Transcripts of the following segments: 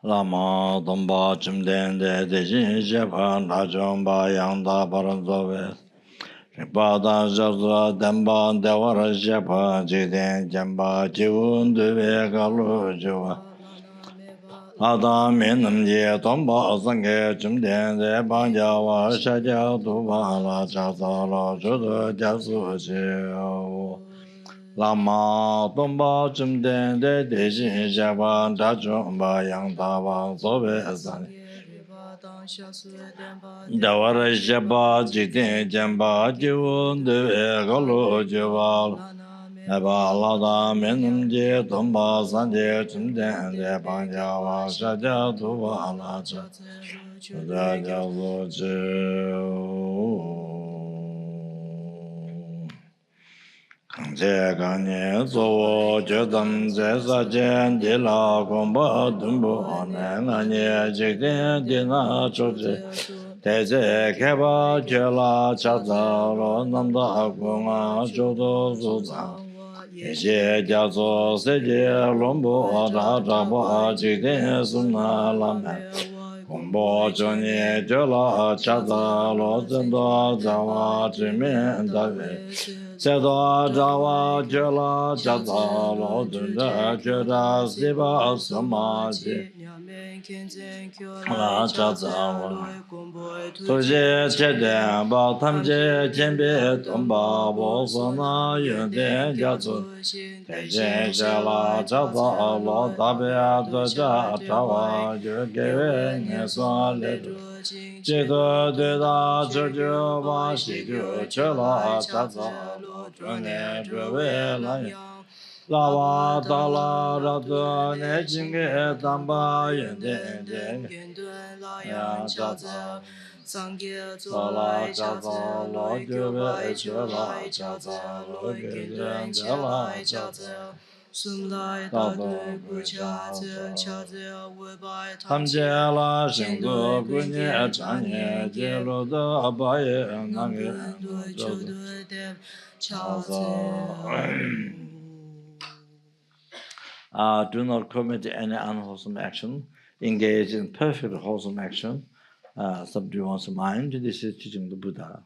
Lama Domba Chimdende Dejin Shepa Najomba Yangda Paranzove Ripada Jazra Demba Devara Shepa Jiden Jemba Jivun Dube Galu Jiva Adam Minam Ye Domba Sangye Chimdende Banjawa Shaja Dubala Jazala Judu Jasu Jiva Lama Domba Chimdende Dejin Shepa Najomba Yangda Paranzove Dawara Shaba Jitin Jamba Jivun Deve Galu Jival Eba Lada Minam Je Tumba Sanje Chimden De Panjawa Shaja Tuva Alacha Shaja Zochi Kanje Kanye Zowo Jodam Zesa Jen Dila Gomba Dumbo Nanye Jikden Dina Choche Teze Keba Jela Chazaro Namda Gunga Jodo Zuzan Eje Jazo Seje Lombo Rajabo Jikden Sumna Lame Gombo Chonye Jela Chazaro Zendo Zawa Jimin Dave Seda Jawa Jela Jaza Lo Dunda Jera Siva Samaji La Jaza Soje Chede Ba Tamje Jembe Tomba Bosana Yunde Jazu Teje Jela Jaza Lo Tabe Doja Jawa Jugeve Neswa Ledu Jido Deda Jojo Ba Shidu Chela Jaza Lo June Jove Lai Lava Dala Radu Ne Jinge Tamba Yende Ya Jaza Sala Jaza Lo Jove Chela Jaza Lo Geden Jela Jaza Dada Buja Tamjela Shingu Gunye Chanye Jelo Da Abaye Nange Do not commit any unwholesome action. Engage in perfect wholesome action. Subdue one's mind. This is teaching the Buddha.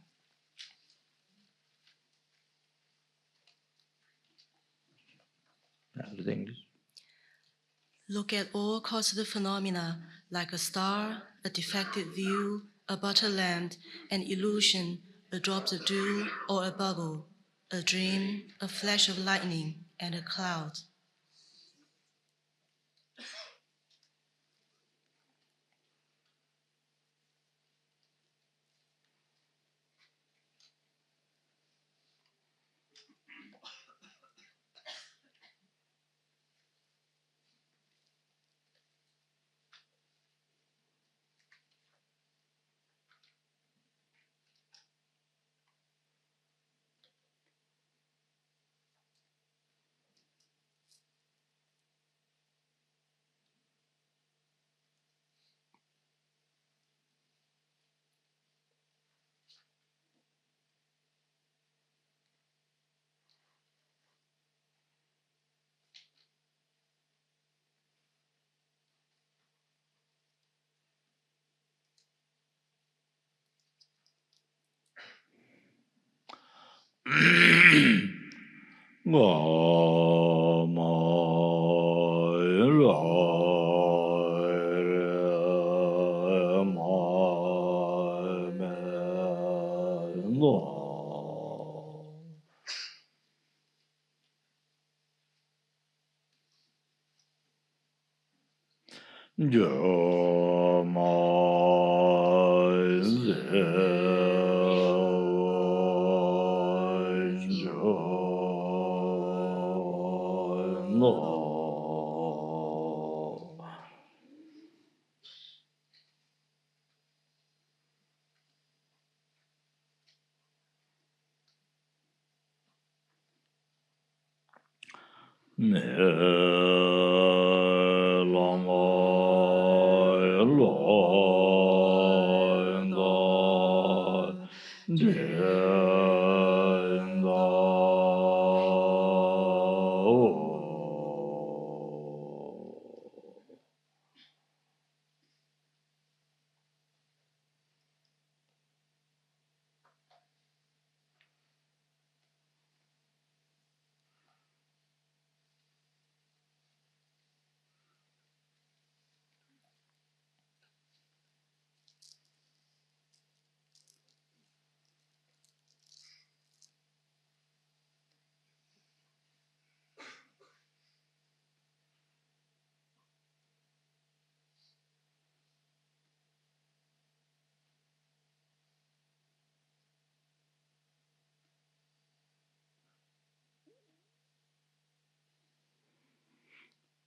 The English. Look at all causative phenomena like a star, a defective view, a butter lamp, an illusion, a drop of dew or a bubble, a dream, a flash of lightning, and a cloud.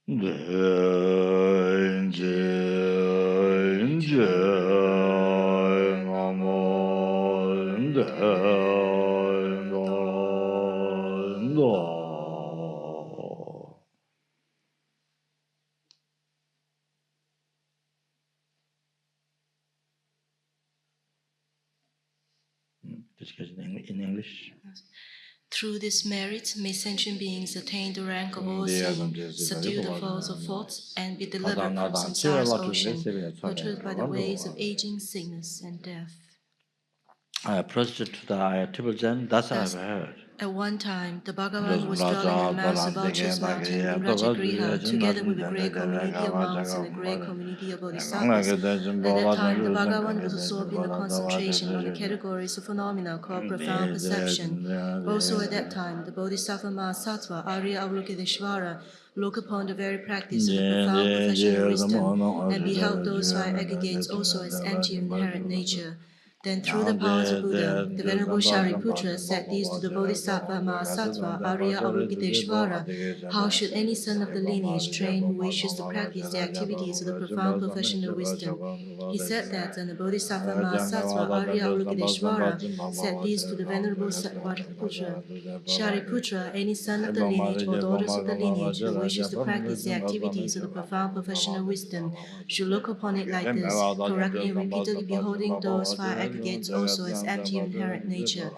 In English. Through this merit, may sentient beings attain the rank of all seeing, subdue the foes of thoughts, and be delivered from samsara's ocean, polluted by the waves of aging, sickness, and death. Prostitute that's what I've heard. At one time, the Bhagavan was dwelling in massive Vulture's mountain in Rajagriha, together with a great community of monks and a great community of bodhisattvas. At that time, the Bhagavan was absorbed in the concentration on the categories of phenomena called profound perception. Also at that time, the Bodhisattva Mahasattva, Arya Avalokiteshvara, looked upon the very practice of the profound professional wisdom and beheld those five aggregates also as empty inherent nature. Then through the powers of Buddha, the Venerable Shariputra said these to the Bodhisattva Mahasattva Arya Avalokiteshvara: how should any son of the lineage train who wishes to practice the activities of the profound professional wisdom? He said that, and the Bodhisattva Mahasattva Arya Avalokiteshvara said these to the Venerable Shariputra: Shariputra, any son of the lineage or daughters of the lineage who wishes to practice the activities of the profound professional wisdom should look upon it like this, correctly and repeatedly beholding those five aggregates also as empty inherent nature.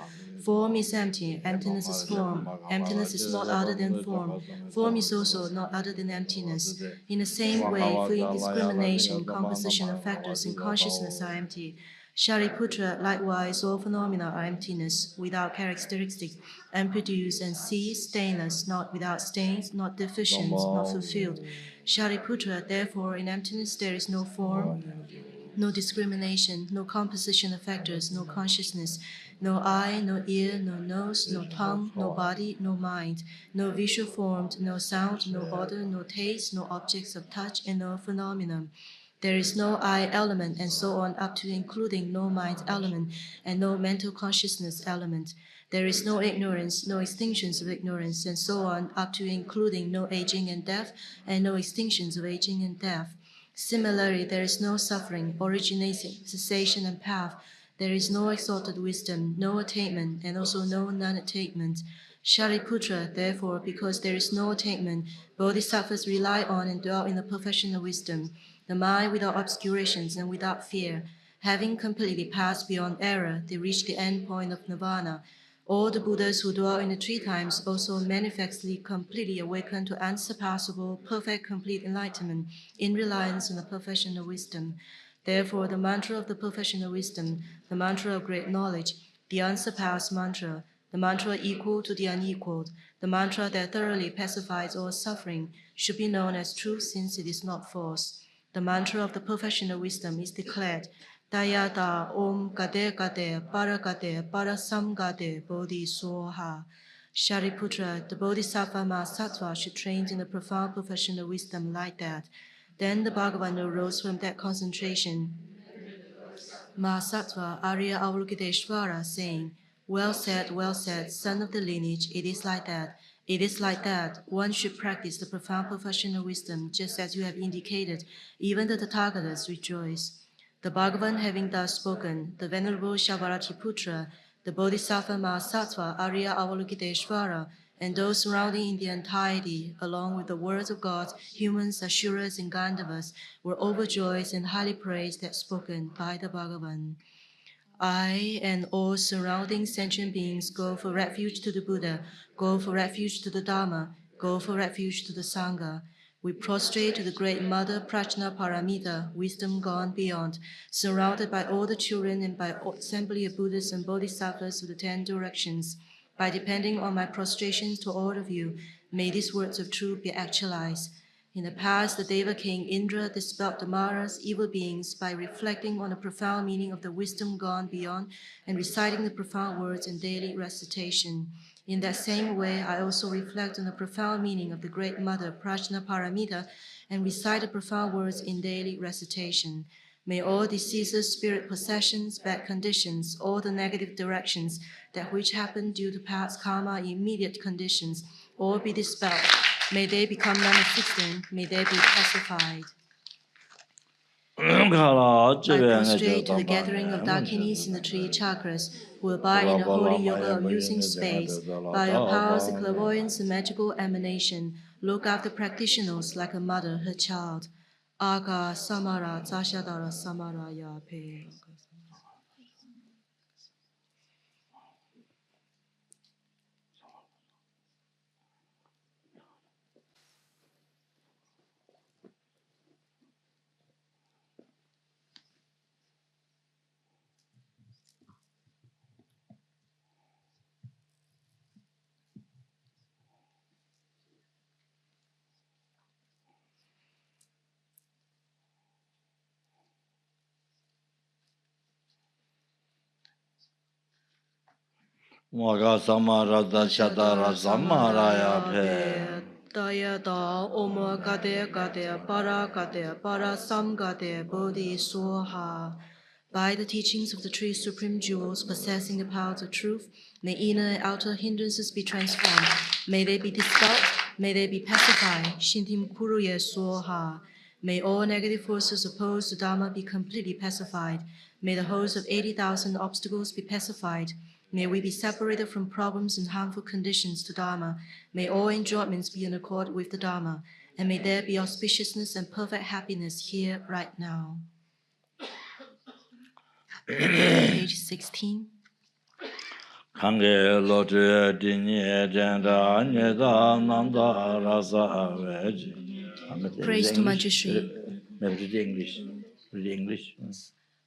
Form is empty, emptiness is form. Emptiness is not other than form. Form is also not other than emptiness. In the same way, through discrimination, composition of factors in consciousness are empty. Shariputra, likewise, all phenomena are emptiness, without characteristics, and produce and cease, stainless, not without stains, not deficient, not fulfilled. Shariputra, therefore, in emptiness there is no form, no discrimination, no composition of factors, no consciousness, no eye, no ear, no nose, no tongue, no body, no mind, no visual form, no sound, no odor, no taste, no objects of touch, and no phenomenon. There is no I element, and so on up to including no mind element and no mental consciousness element. There is no ignorance, no extinctions of ignorance, and so on up to including no aging and death and no extinctions of aging and death. Similarly, there is no suffering, origination, cessation, and path. There is no exalted wisdom, no attainment, and also no non-attainment. Shariputra, therefore, because there is no attainment, bodhisattvas rely on and dwell in the perfection of wisdom, the mind without obscurations and without fear. Having completely passed beyond error, they reach the end point of nirvana. All the Buddhas who dwell in the three times also manifestly completely awaken to unsurpassable, perfect, complete enlightenment in reliance on the perfection of wisdom. Therefore, the mantra of the perfection of wisdom, the mantra of great knowledge, the unsurpassed mantra, the mantra equal to the unequaled, the mantra that thoroughly pacifies all suffering, should be known as truth since it is not false. The mantra of the perfection of wisdom is declared: Dayata Om Gade Gade Paragade Parasamgade Bodhi Soha. Shariputra, the Bodhisattva Mahasattva, should train in the profound profession of wisdom like that. Then the Bhagavan arose from that concentration, Mahasattva Arya Avalokiteshvara, saying: well said, son of the lineage, it is like that. It is like that. One should practice the profound profession of wisdom, just as you have indicated. Even the Tathagatas rejoice. The Bhagavan having thus spoken, the Venerable Shavaratiputra, the Bodhisattva Mahasattva Arya Avalokiteshvara, and those surrounding in the entirety, along with the words of gods, humans, asuras, and Gandharvas, were overjoyed and highly praised that spoken by the Bhagavan. I and all surrounding sentient beings go for refuge to the Buddha, go for refuge to the Dharma, go for refuge to the Sangha. We prostrate to the Great Mother Prajna Paramita, wisdom gone beyond, surrounded by all the children and by assembly of Buddhas and Bodhisattvas of the 10 directions. By depending on my prostrations to all of you, may these words of truth be actualized. In the past, the Deva king Indra dispelled the Maras, evil beings, by reflecting on the profound meaning of the wisdom gone beyond and reciting the profound words in daily recitation. In that same way, I also reflect on the profound meaning of the Great Mother Prajna Paramita and recite the profound words in daily recitation. May all diseases, spirit possessions, bad conditions, all the negative directions, that which happened due to past karma, immediate conditions, all be dispelled. May they become non-existent. May they be pacified. I prostrate to the gathering of Dakinis in the three chakras, who abide in the holy yoga of using space. By your powers of clairvoyance and magical emanation, look after practitioners like a mother her child. Aga samara tashadara samara yape. Moga samara shadara samara yape. Daya da omo gade para sam gade bodhi soha. By the teachings of the three supreme jewels possessing the power of truth, may inner and outer hindrances be transformed. May they be dispelled. May they be pacified. Shintim kuruye soha. May all negative forces opposed to Dharma be completely pacified. May the host of 80,000 obstacles be pacified. May we be separated from problems and harmful conditions to Dharma. May all enjoyments be in accord with the Dharma. And may there be auspiciousness and perfect happiness here right now. Page 16. Kange lotu dinye jenda nyeda nanda rasa veji. Praise to Manjushri. Maybe read English. Read English.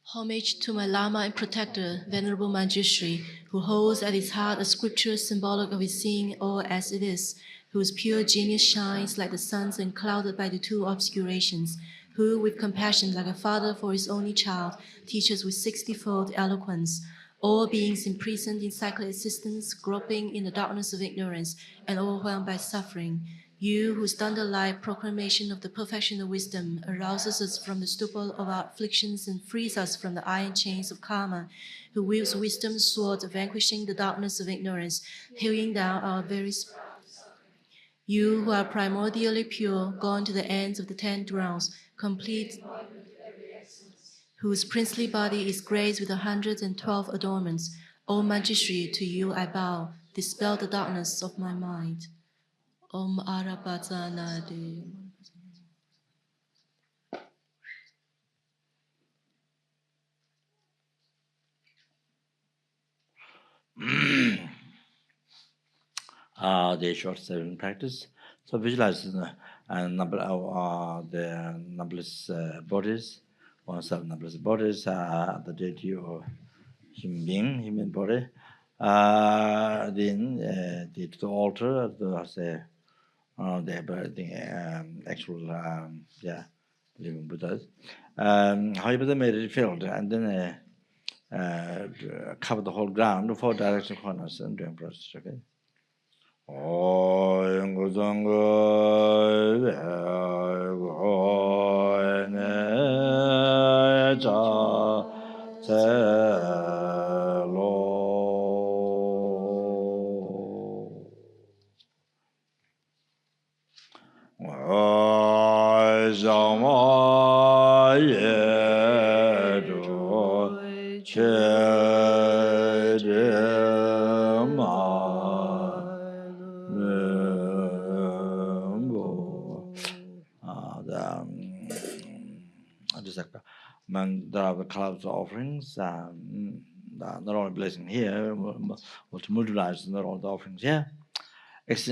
Homage to my Lama and protector, Venerable Manjushri, who holds at his heart a scripture symbolic of his seeing all as it is, whose pure genius shines like the suns unclouded by the two obscurations, who, with compassion like a father for his only child, teaches with 60-fold eloquence. All beings imprisoned in cyclic existence, groping in the darkness of ignorance and overwhelmed by suffering. You, whose thunder-like proclamation of the perfection of wisdom arouses us from the stupor of our afflictions and frees us from the iron chains of karma, who wields wisdom's sword, vanquishing the darkness of ignorance, hewing down our very You, who are primordially pure, gone to the ends of the 10 realms, complete, whose princely body is graced with 112 adornments, O Manjushri, to you I bow, dispel the darkness of my mind. Om Arabhata De. The short seven practice. So visualize the number of the numberless bodies, 17 numberless bodies, the deity of human being, human body. Then the altar, the actual living Buddhas. However, they made it filled and then cover the whole ground, 4 direction corners and doing process. Okay. There are the clouds offerings, not only blessing here, but to multiply not all the offerings here. After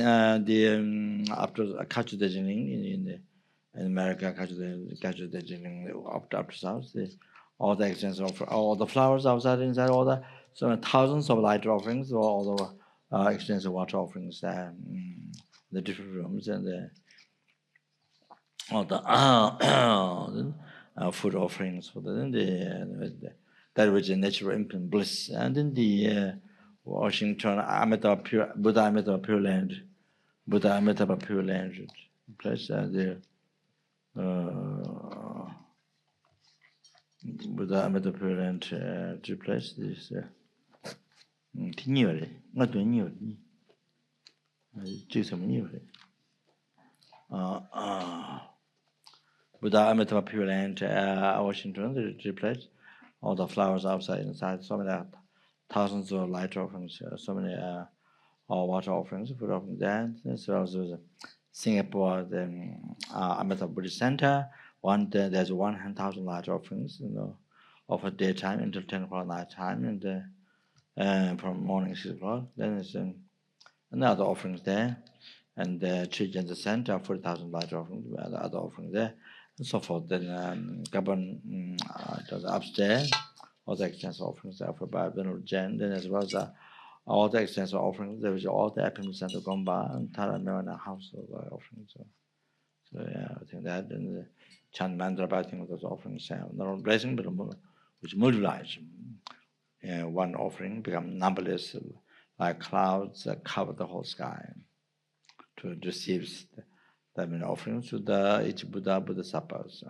Kachu Dejining in America, Kachu Dejining after South, all the exchange of all the flowers outside, inside, all the thousands of light offerings, all the exchange of water offerings, the different rooms, and all the food offerings for that which is natural infinite bliss, and then the Washington Buddha Amitabha Pure Land, Buddha Amitabha Pure Land place there. Buddha Amitabha Pure Land to place this. Nhiều đấy, ngắt tuổi nhiều đấy, chứ sao nhiều đấy. Buddha Amitabha Pure Land, Washington, the retreat place, all the flowers outside, inside, so many thousands of light offerings, so many water offerings, food offerings there. As well as Singapore, the Amitabha Buddhist Center, there's 100,000 light offerings, offered daytime until 10 o'clock night time, and from morning 6 o'clock. Then there's another offerings there, and the church and the center, 40,000 light offerings, the other offerings there, and so forth. Then Gabon does upstairs, all the extensive offerings offered by Venerable Jen, then as well as all the extensive offerings, there was all the FPMT Center Gomba and Tara Merana house of offerings. So yeah, I think that, and the chant mantra, I think those offerings, not only blessing, but which multiplies. One offering become numberless, like clouds that cover the whole sky, to receive the many offerings to the each Buddha, Bodhisattvas.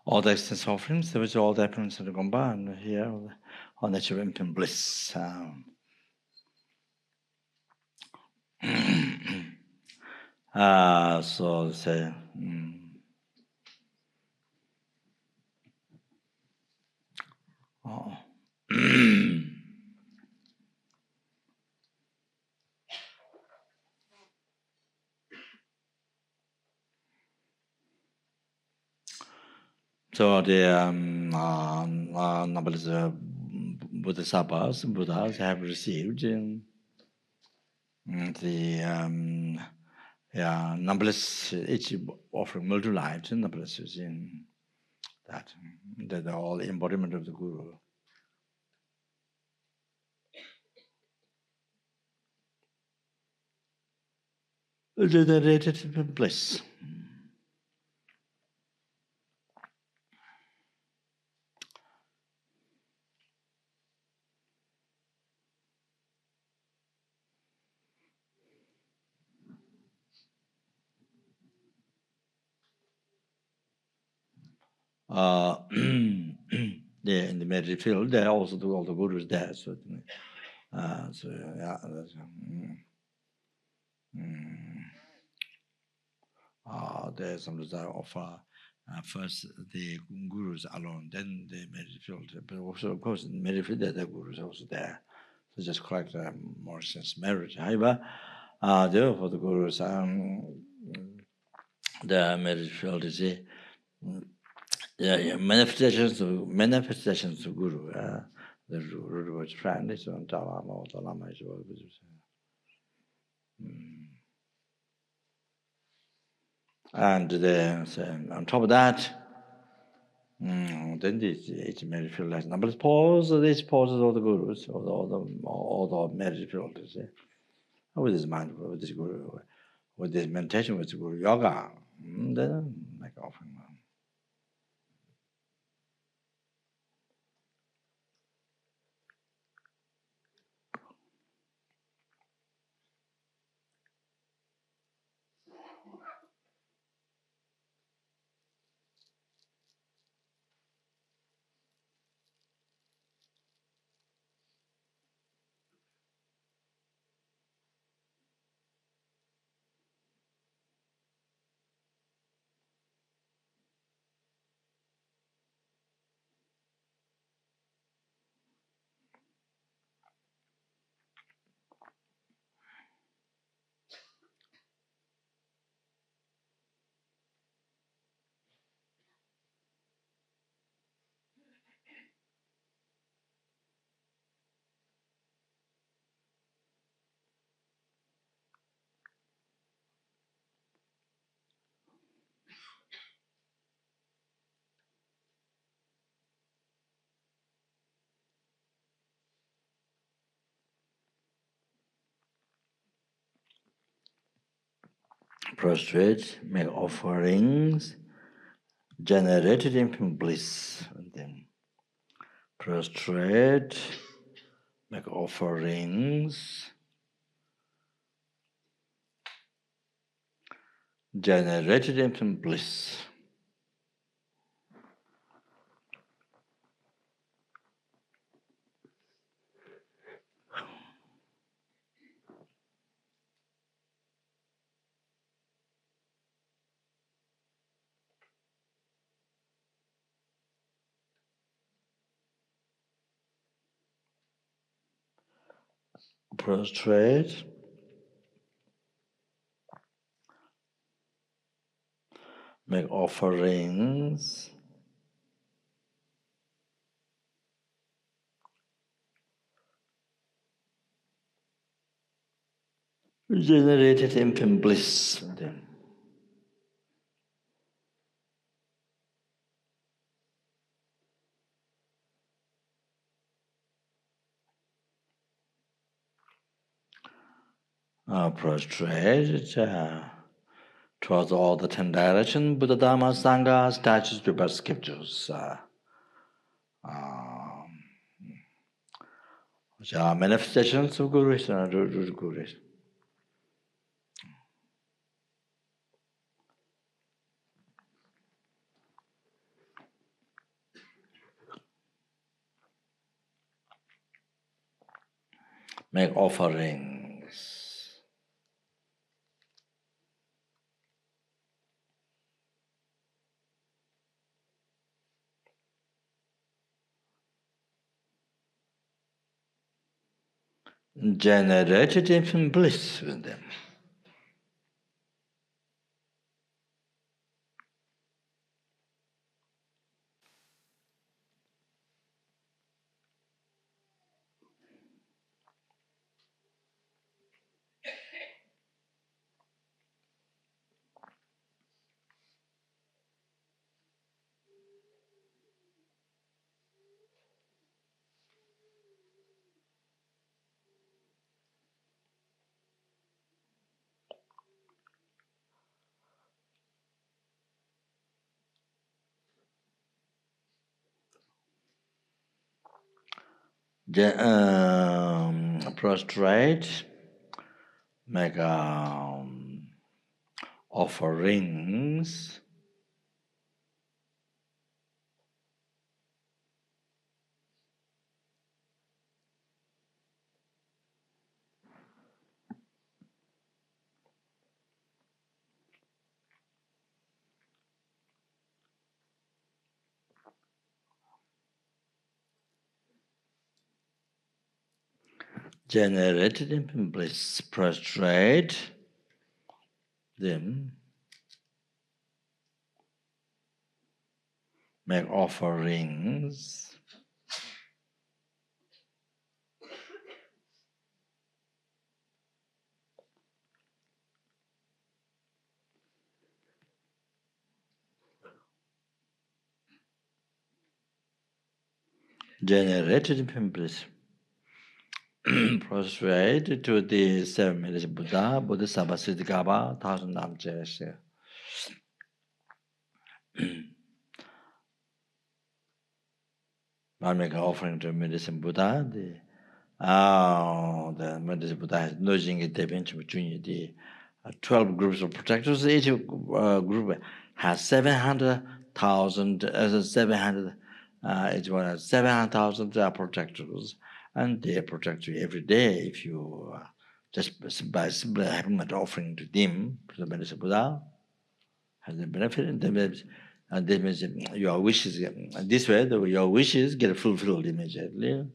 All the extensive offerings, there was all the appearance of the Gomba, and here all natural infant bliss. So say, so the numberless Bodhisattvas, Buddhas have received the numberless, each offering multi-light, numberless is in that. They're all embodiment of the Guru. Regenerated bliss. in the medical field, there also do all the gurus there. So, yeah, that's, there's some desire of first the gurus alone, then the medical field. But also, of course, in the medical field, the gurus also there. So just collect more sense merit. However, therefore the gurus, the medical field is manifestations of guru. The Rinpoche friend is on Lama or the Lama is what we say. And on top of that, then it's marriage field lesson. But suppose these poses of the gurus or the marriage field is with this mind, with this guru, with this meditation, with the guru yoga, then like often. Prostrate, make offerings, generated in bliss. And then prostrate, make offerings, generated in bliss. Prostrate, make offerings, generated infant bliss. And then prostrate towards all the 10 directions, Buddha, Dharma, Sangha, statues, prepared scriptures. Which are manifestations of Gurus and Gurus. Make offerings. Generated infant bliss with them. Prostrate, make offerings, generated in bliss, prostrate them, make offerings, generated in bliss, prostrate to the seven minutes Buddha, Bodhisattva Siddhikapa, 1,000 objects. I make an offering to medicine Buddha. The medicine Buddha has nudging it between the 12 groups of protectors. Each group has 700,000, 700. Each one has 700,000 protectors, and they protect you every day if you just by simply having an offering to them, to the medicine Buddha, has the benefit. And that means your wishes, this way, your wishes get fulfilled immediately.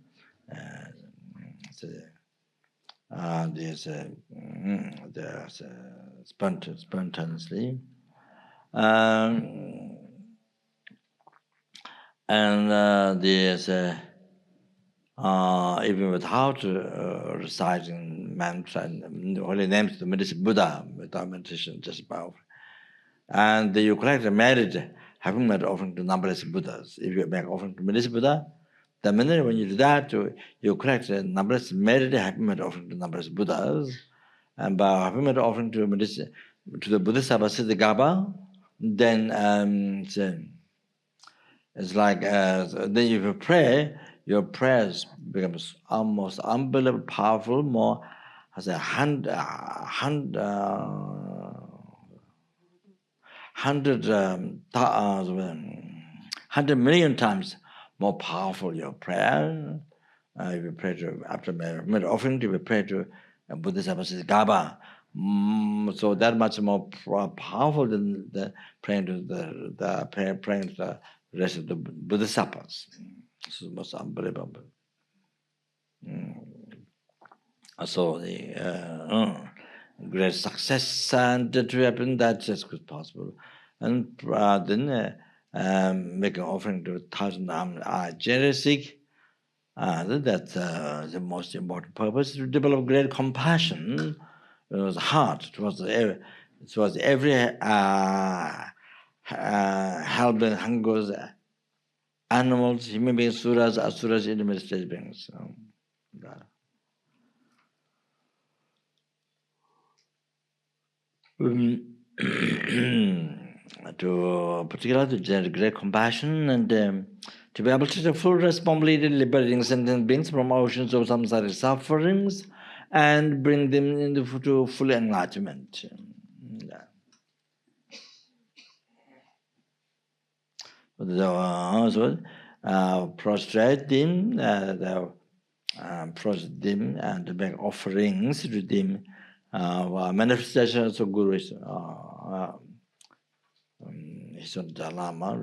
There's spontaneously. And there's even without reciting mantra and holy names of the medicine Buddha, without meditation, just by offering. And you collect a merit, having made offering to numberless Buddhas. If you make offering to medicine Buddha, the minute when you do that, you collect a numberless merit, having made offering to numberless Buddhas. And by having made offering to medicine, to the Bodhisattva Siddhikapa, then it's like then if you pray, your prayers becomes almost unbelievable powerful, more as a 100 million times more powerful your prayer. If you pray to, after made offering, if you pray to Bodhisattva Siddhikapa, so that much more powerful than the praying to praying to the rest of the Bodhisattvas. This is most unbelievable. So the great success and to happen, that's just good possible. And then make an offering to 1,000 GSUC. That's the most important purpose, to develop great compassion. It was hard. It was every helping hungers, animals, human beings, suras, asuras, intermediate stage beings. To particularly to generate great compassion and to be able to take full responsibility, liberating sentient beings from oceans of samsaric sufferings and bring them to full enlightenment. So, prostrate them, prostrate them, and to make offerings to them, manifestations of Guru. He's on the Lama,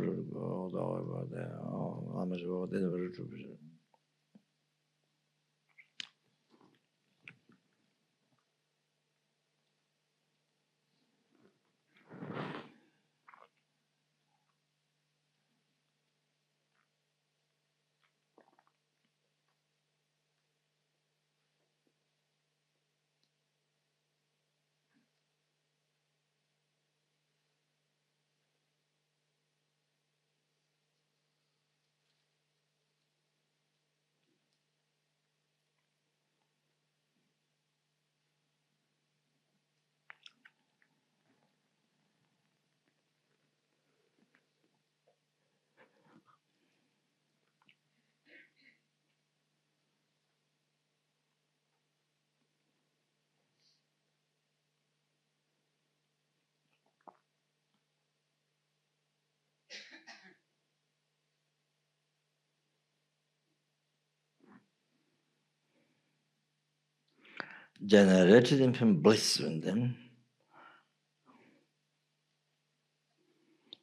generated infinite bliss in them,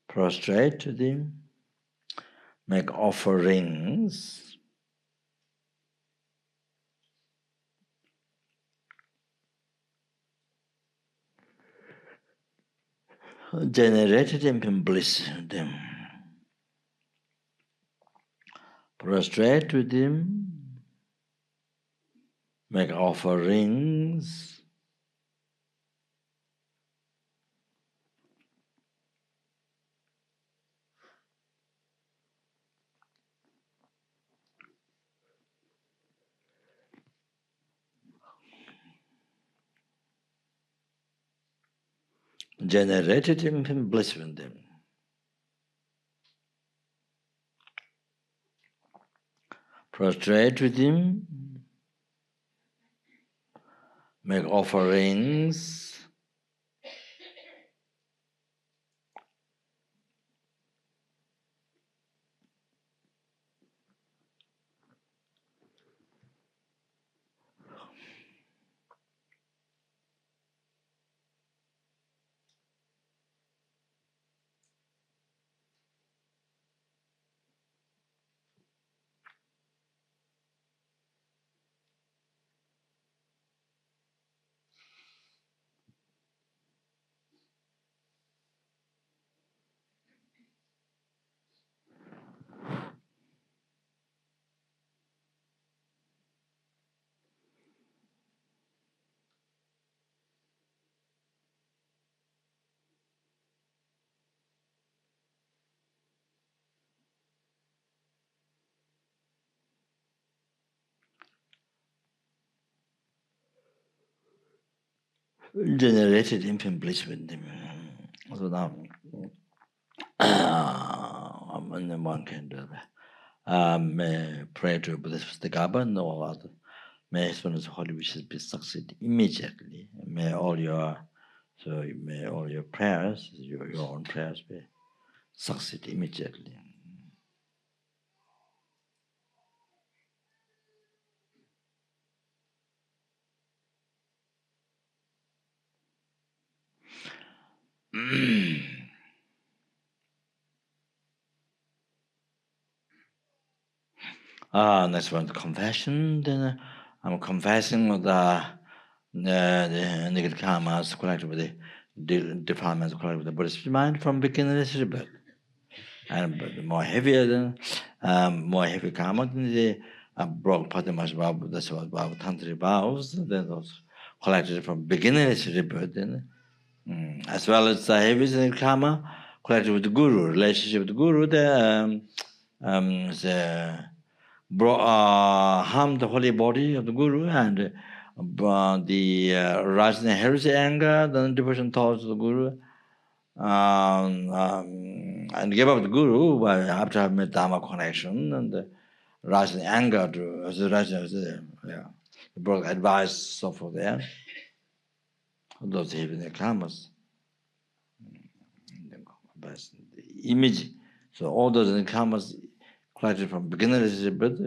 prostrate to them, make offerings, generated in bliss them. Prostrate with him, make offerings, generated in bliss with them. Prostrate with him, make offerings, generated infinite bliss with them. So now, one can do that. May pray to bless the Gaban or other. May his one's holy wishes be succeed immediately. May all your prayers, your own prayers be succeed immediately. Next one, confession. Then I'm confessing the negative karmas connected with the defilements connected with the Buddhist mind from beginning to rebirth. And but more heavier than more heavy karma than the broke Patimash Babu, that's what Babu Tantri vows, then those collected from beginning to rebirth. Then, as well as the heavy karma collected with the Guru, relationship with the Guru, harm the holy body of the Guru and the rising heresy anger, then devotion towards the Guru, and give up the Guru after having made Dharma connection and rising anger to brought advice so forth there. Those heavy karmas, the image. So all those karmas collected from beginning to birth,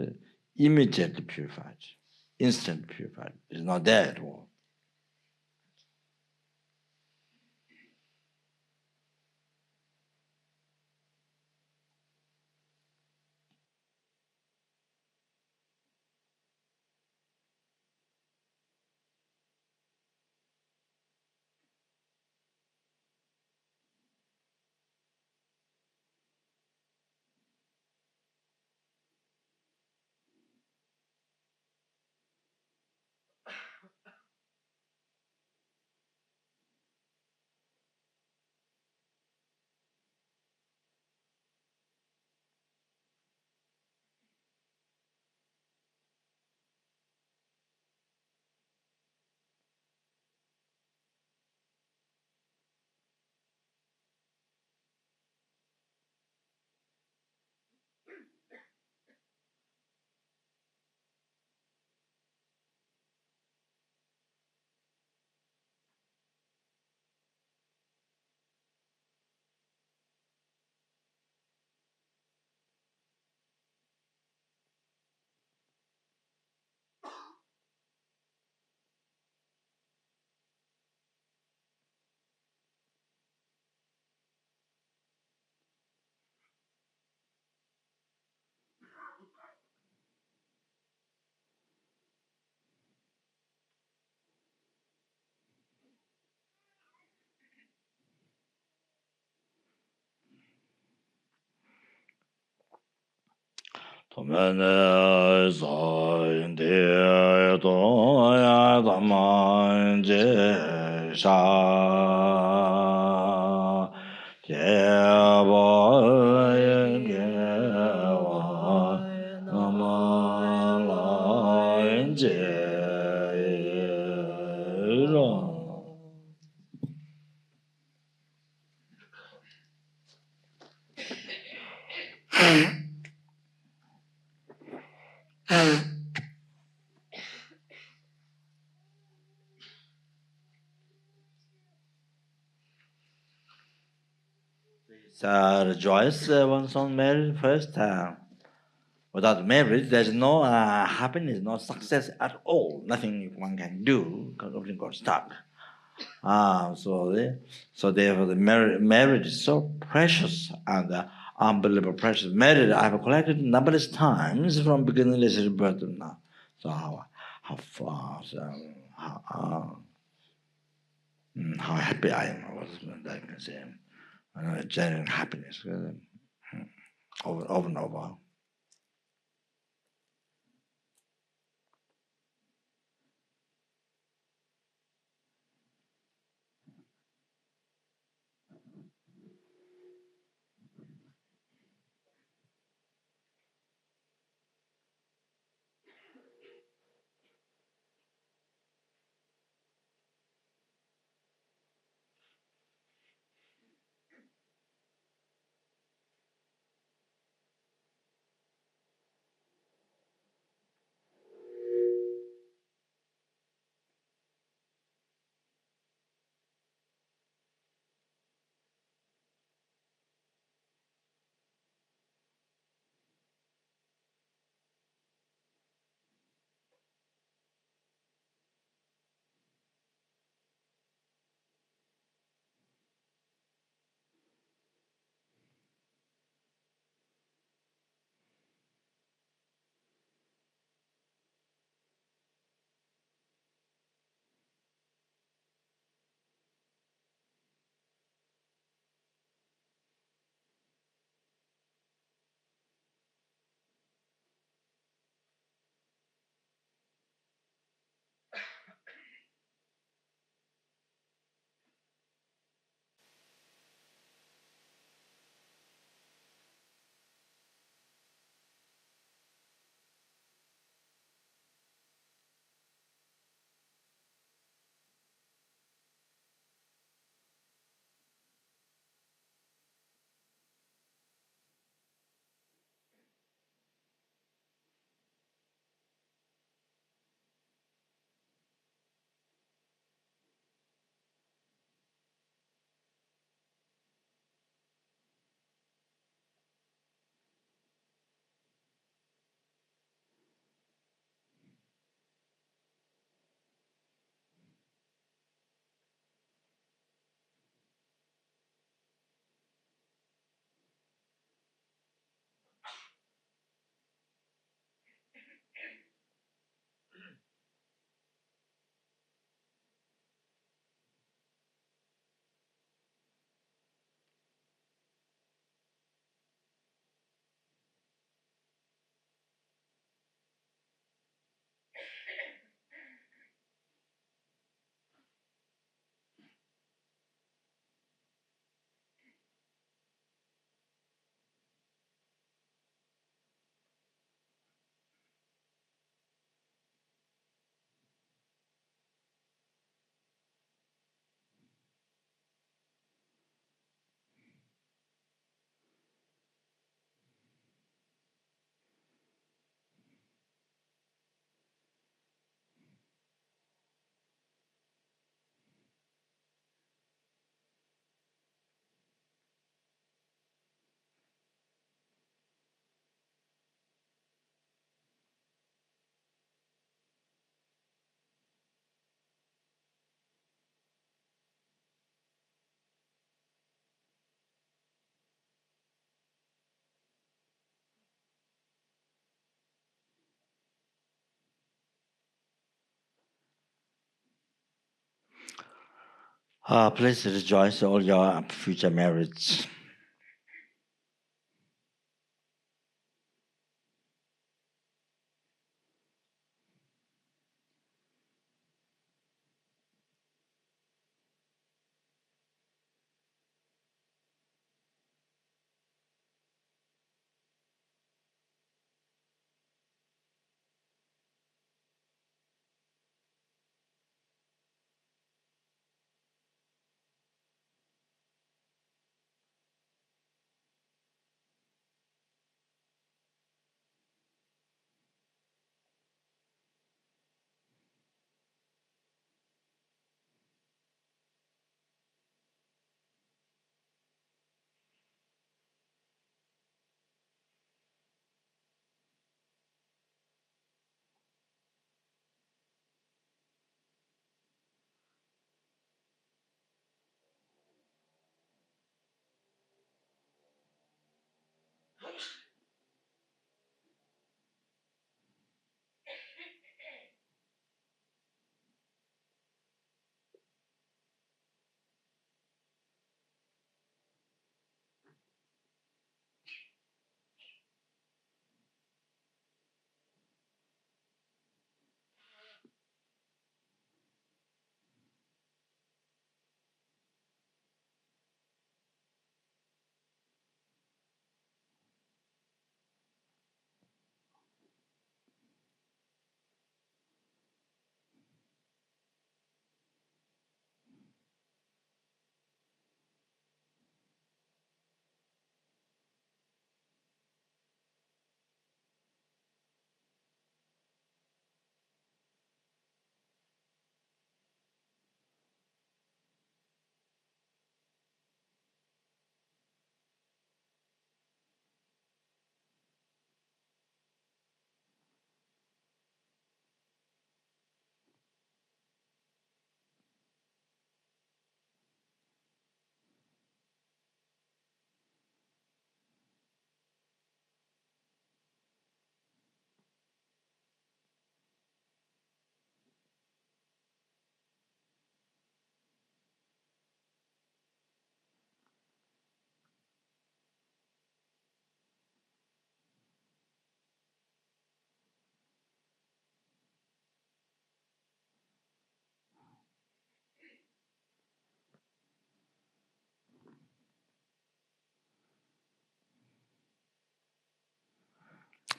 immediately purified, instant purified. It's not there at all. Tomene zain de do ya daman je sha je ba ye wa nama la je ro. Rejoice one's own marriage first. Without marriage, there's no happiness, no success at all. Nothing one can do because everything got stuck. So therefore, the marriage is so precious and unbelievable precious. Marriage I have collected numberless times from beginning relationship birth to now. So how far, how happy I am. I can say, genuine happiness, over and over. Please rejoice all your future marriage.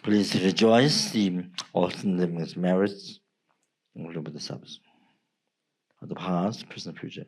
Please rejoice the awesome living merits of the Bodhisattvas of the past, present, future.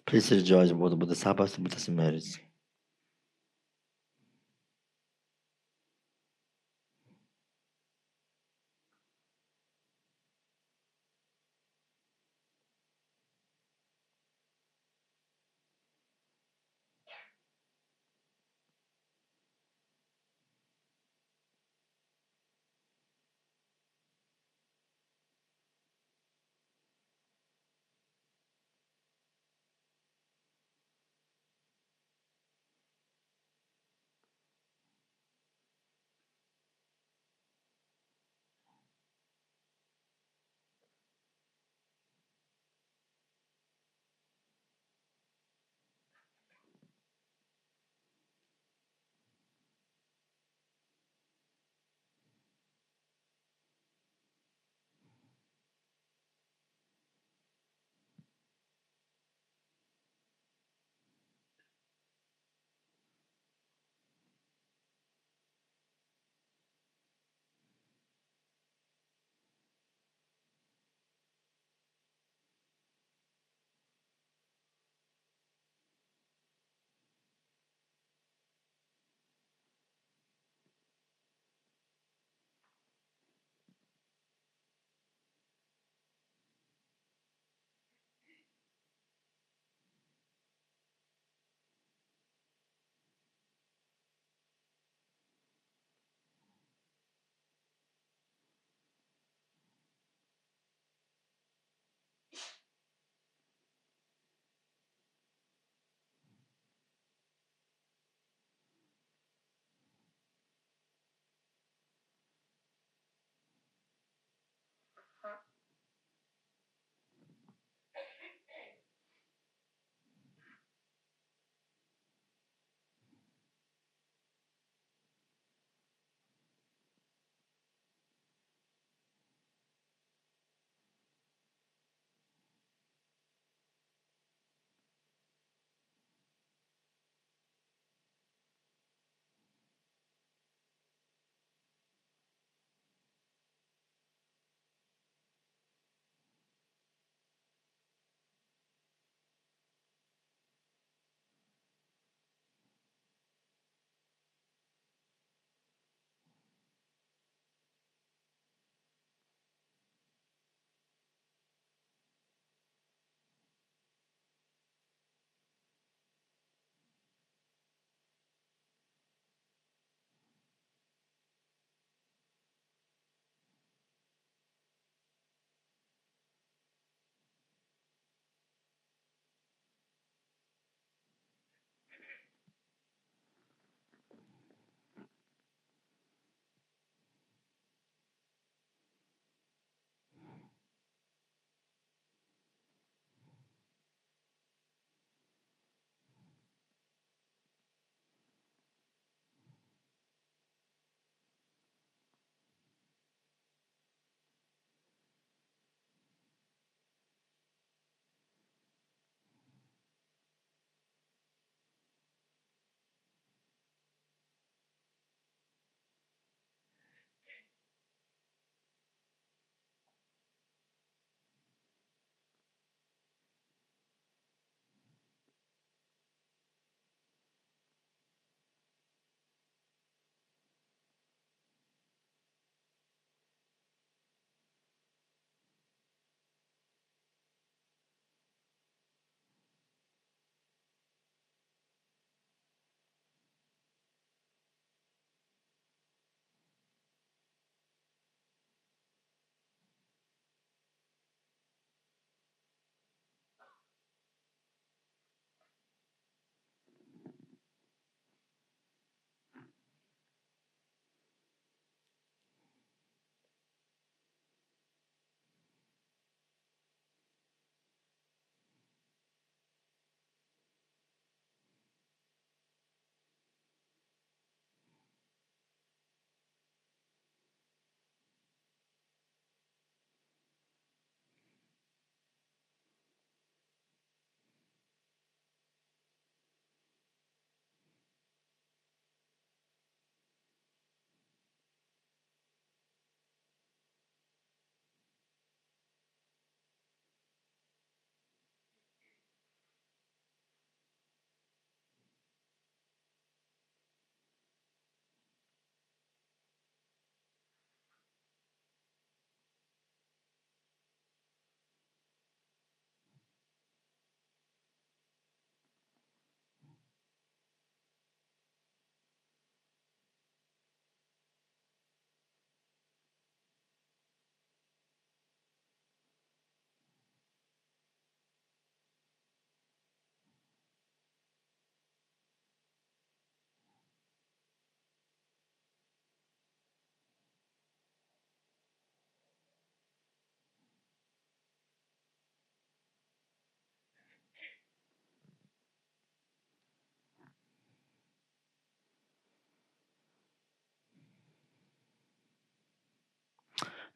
Please rejoice about the Bodhisattvas, the Buddha's merits.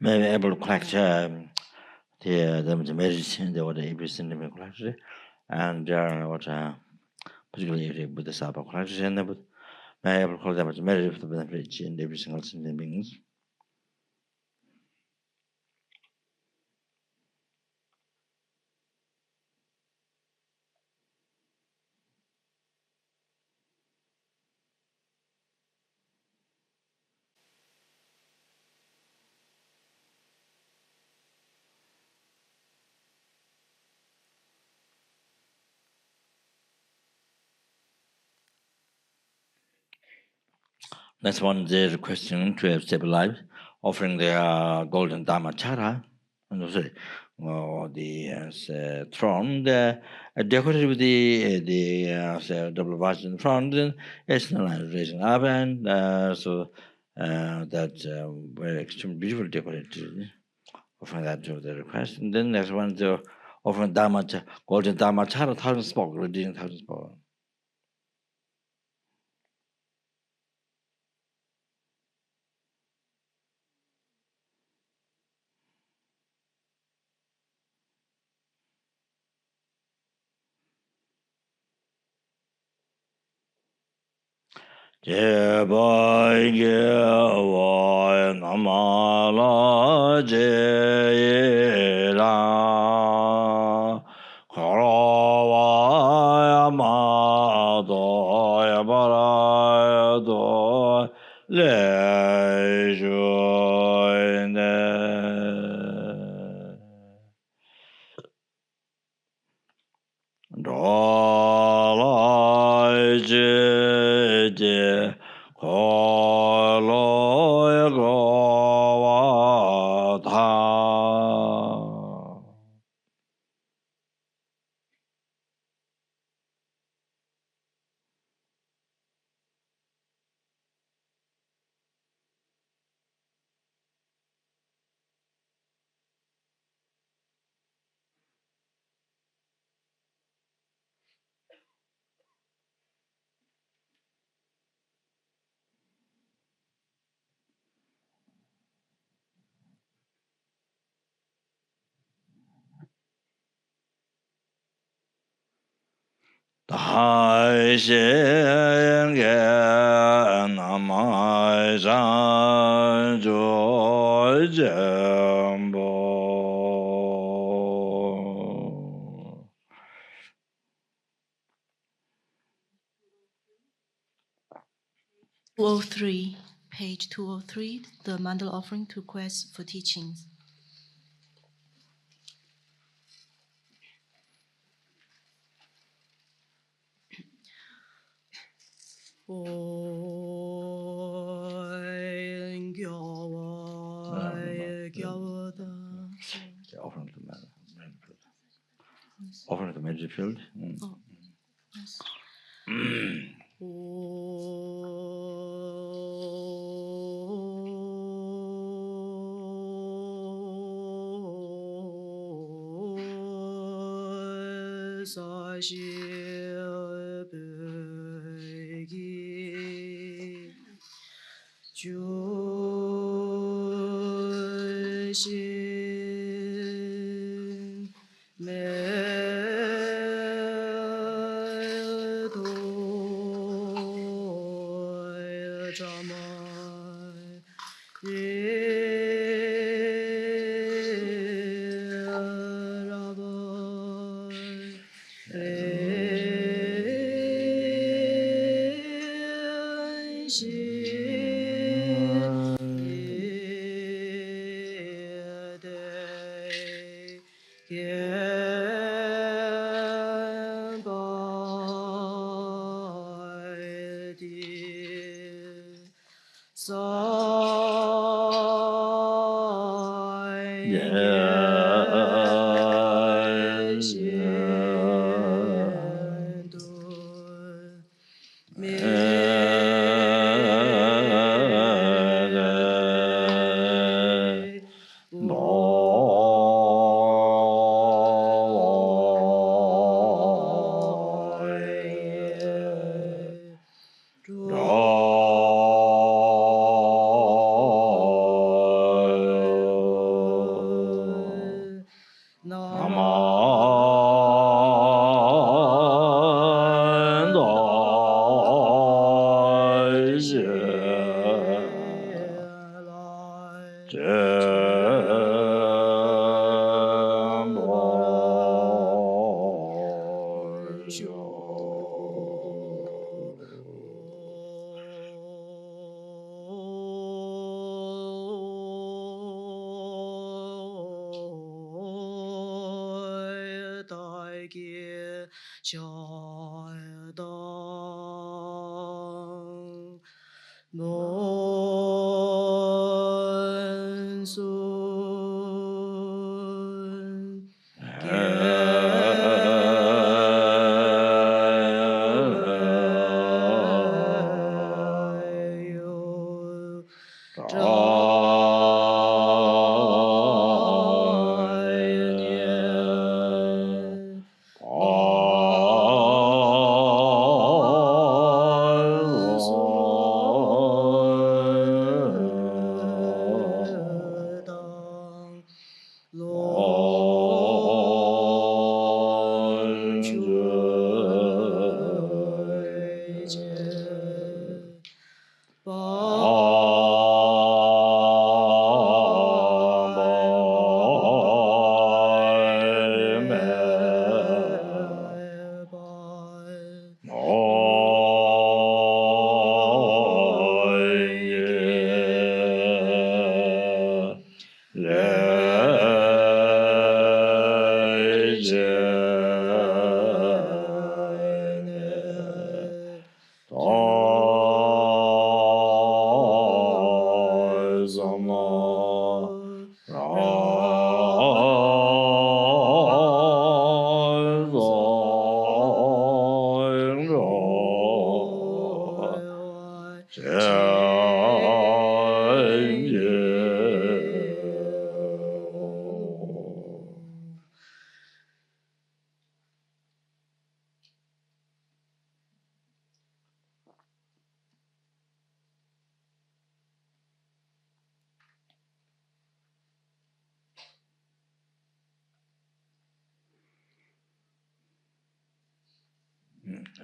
may be able to collect the medicine, the everything may collect, and what particularly with the Sapa collection, but may able to collect the merit of the benefit in every single thing beings. Next one, there's a question to have stable life, offering the golden Dharma Chara, the throne, decorated with the double vase in front, and it's raising up, and so that's very extremely beautiful decorated. Offering that to the request, and then next one, the offering golden Dharma Chara, 1,000 spoke, reading 1,000 spoke. Jebaya namala jera karawaya madoya barayado lejoine Dalai Koloya Govata. Dai Shenge Namai San Jojembo. 203, page 203, the mandala offering to request for teachings. Offering to Medfield. Oh, yes.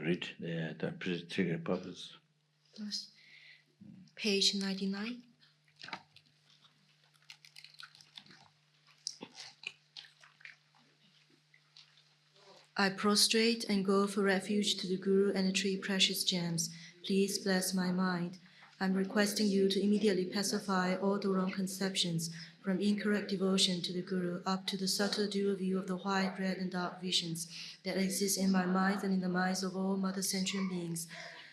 Read the particular purpose. Yes. Page 99. I prostrate and go for refuge to the Guru and the three precious gems. Please bless my mind. I'm requesting you to immediately pacify all the wrong conceptions, from incorrect devotion to the Guru up to the subtle dual view of the white, red, and dark visions that exist in my mind and in the minds of all Mother Sentient beings.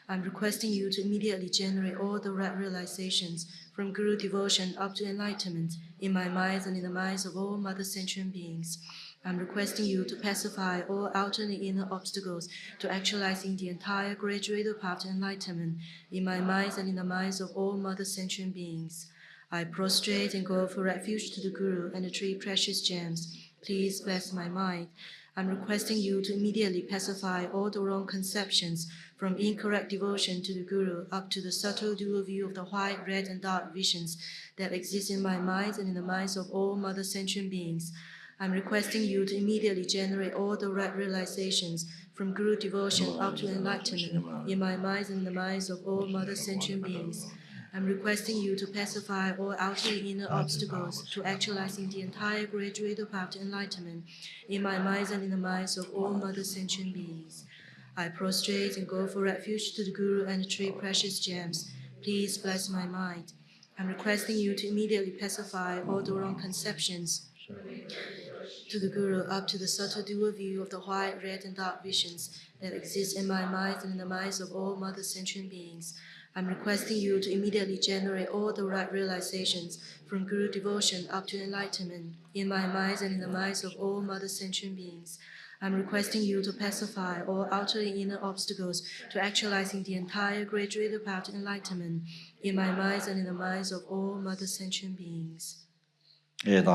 I'm requesting you to immediately generate all the right realizations, from Guru devotion up to enlightenment, in my mind and in the minds of all Mother Sentient beings. I'm requesting you to pacify all outer and inner obstacles to actualizing the entire graduated path to enlightenment in my minds and in the minds of all Mother Sentient beings. I prostrate and go for refuge to the Guru and the three precious gems. Please bless my mind. I'm requesting you to immediately pacify all the wrong conceptions, from incorrect devotion to the Guru up to the subtle dual view of the white, red, and dark visions that exist in my mind and in the minds of all Mother Sentient beings. I'm requesting you to immediately generate all the right realizations, from Guru devotion up to enlightenment, in my minds and in the minds of all Mother Sentient beings. I'm requesting you to pacify all outer and inner obstacles to actualizing the entire graduated path to enlightenment, in my minds and in the minds of all Mother Sentient beings. I prostrate and go for refuge to the Guru and the three precious gems. Please bless my mind. I'm requesting you to immediately pacify all the wrong conceptions to the Guru up to the subtle dual view of the white, red, and dark visions that exist in my mind and in the minds of all Mother Sentient beings. I'm requesting you to immediately generate all the right realizations, from Guru devotion up to enlightenment, in my minds and in the minds of all Mother Sentient beings. I'm requesting you to pacify all outer and inner obstacles to actualizing the entire graduated path to enlightenment, in my minds and in the minds of all Mother Sentient beings. Page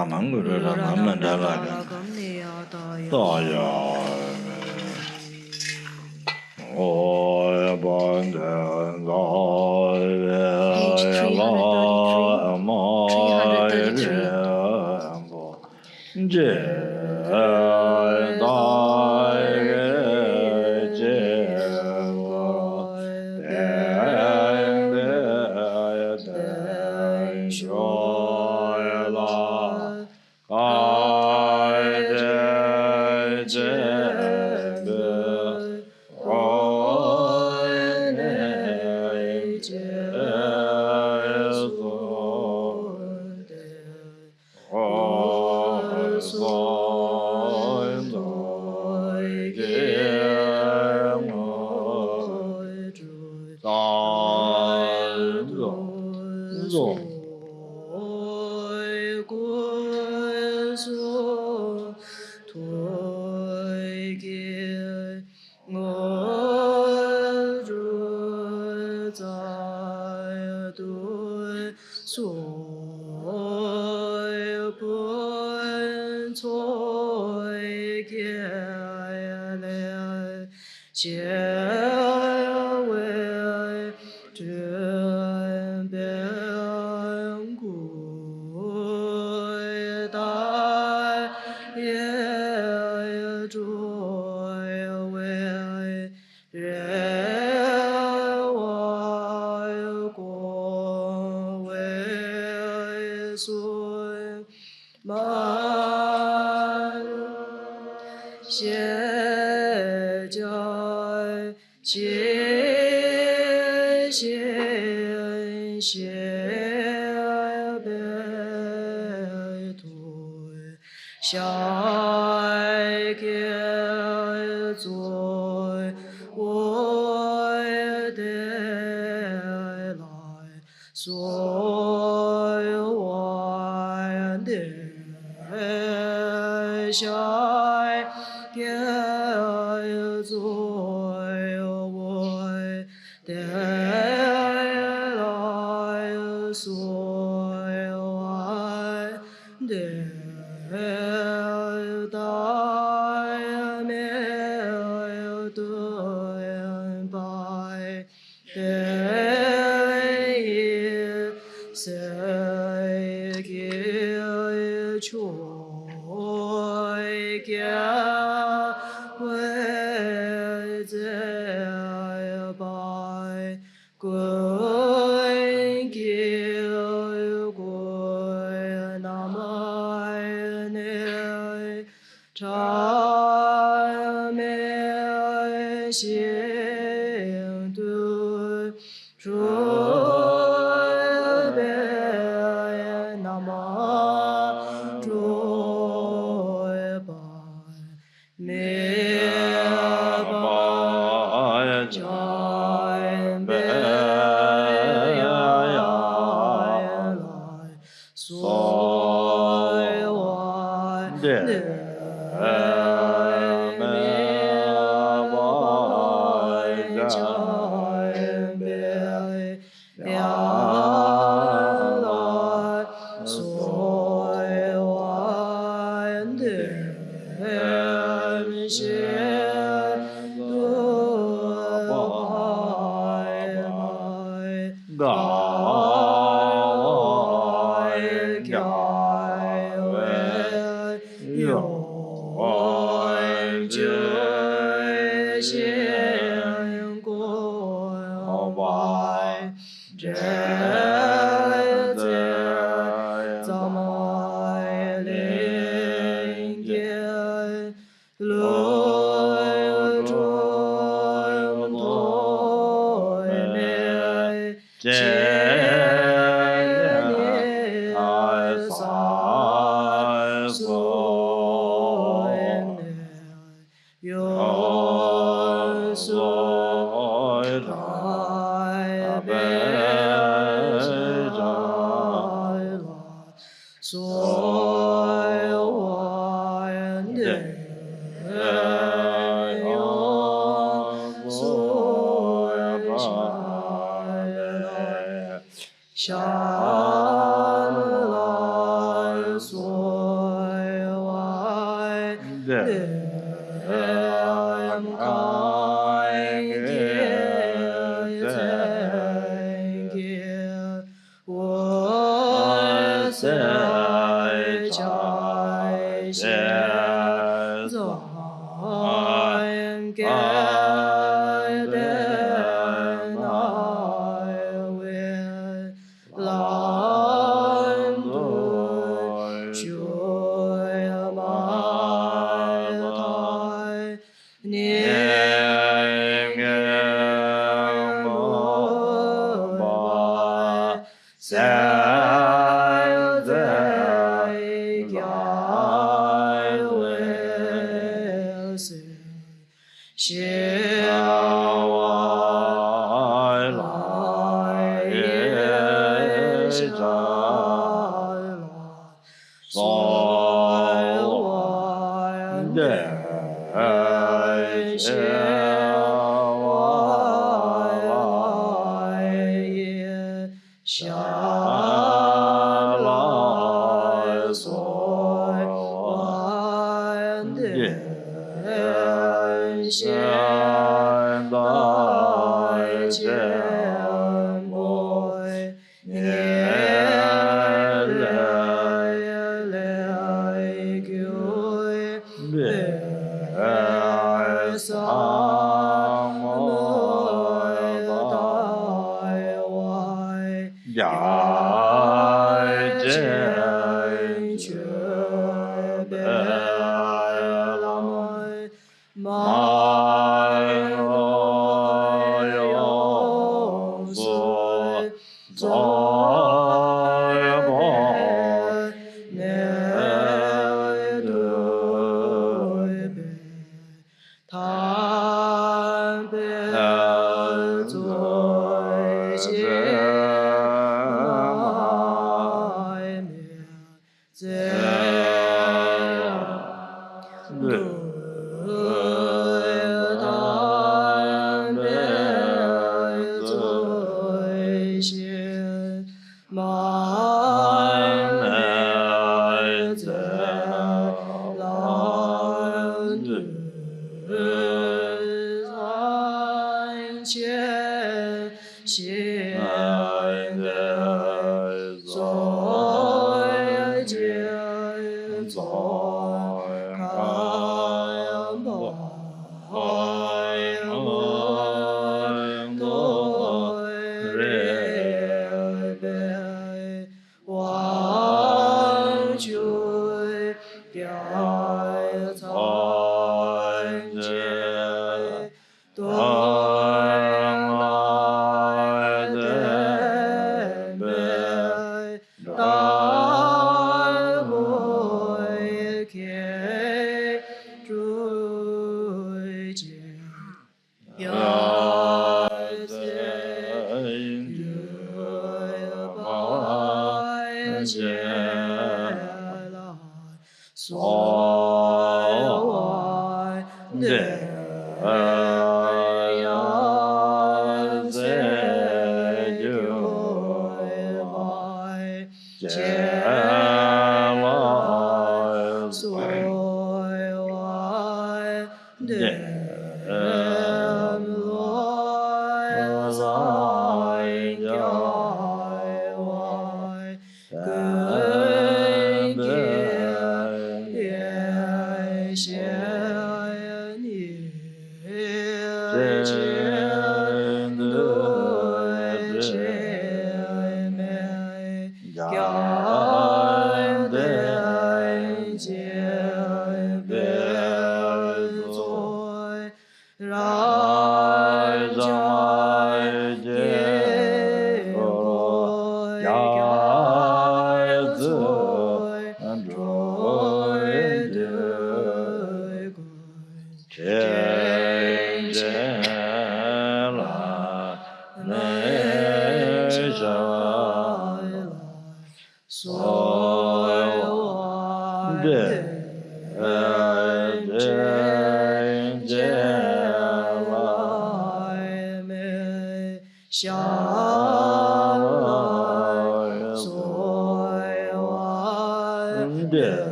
333.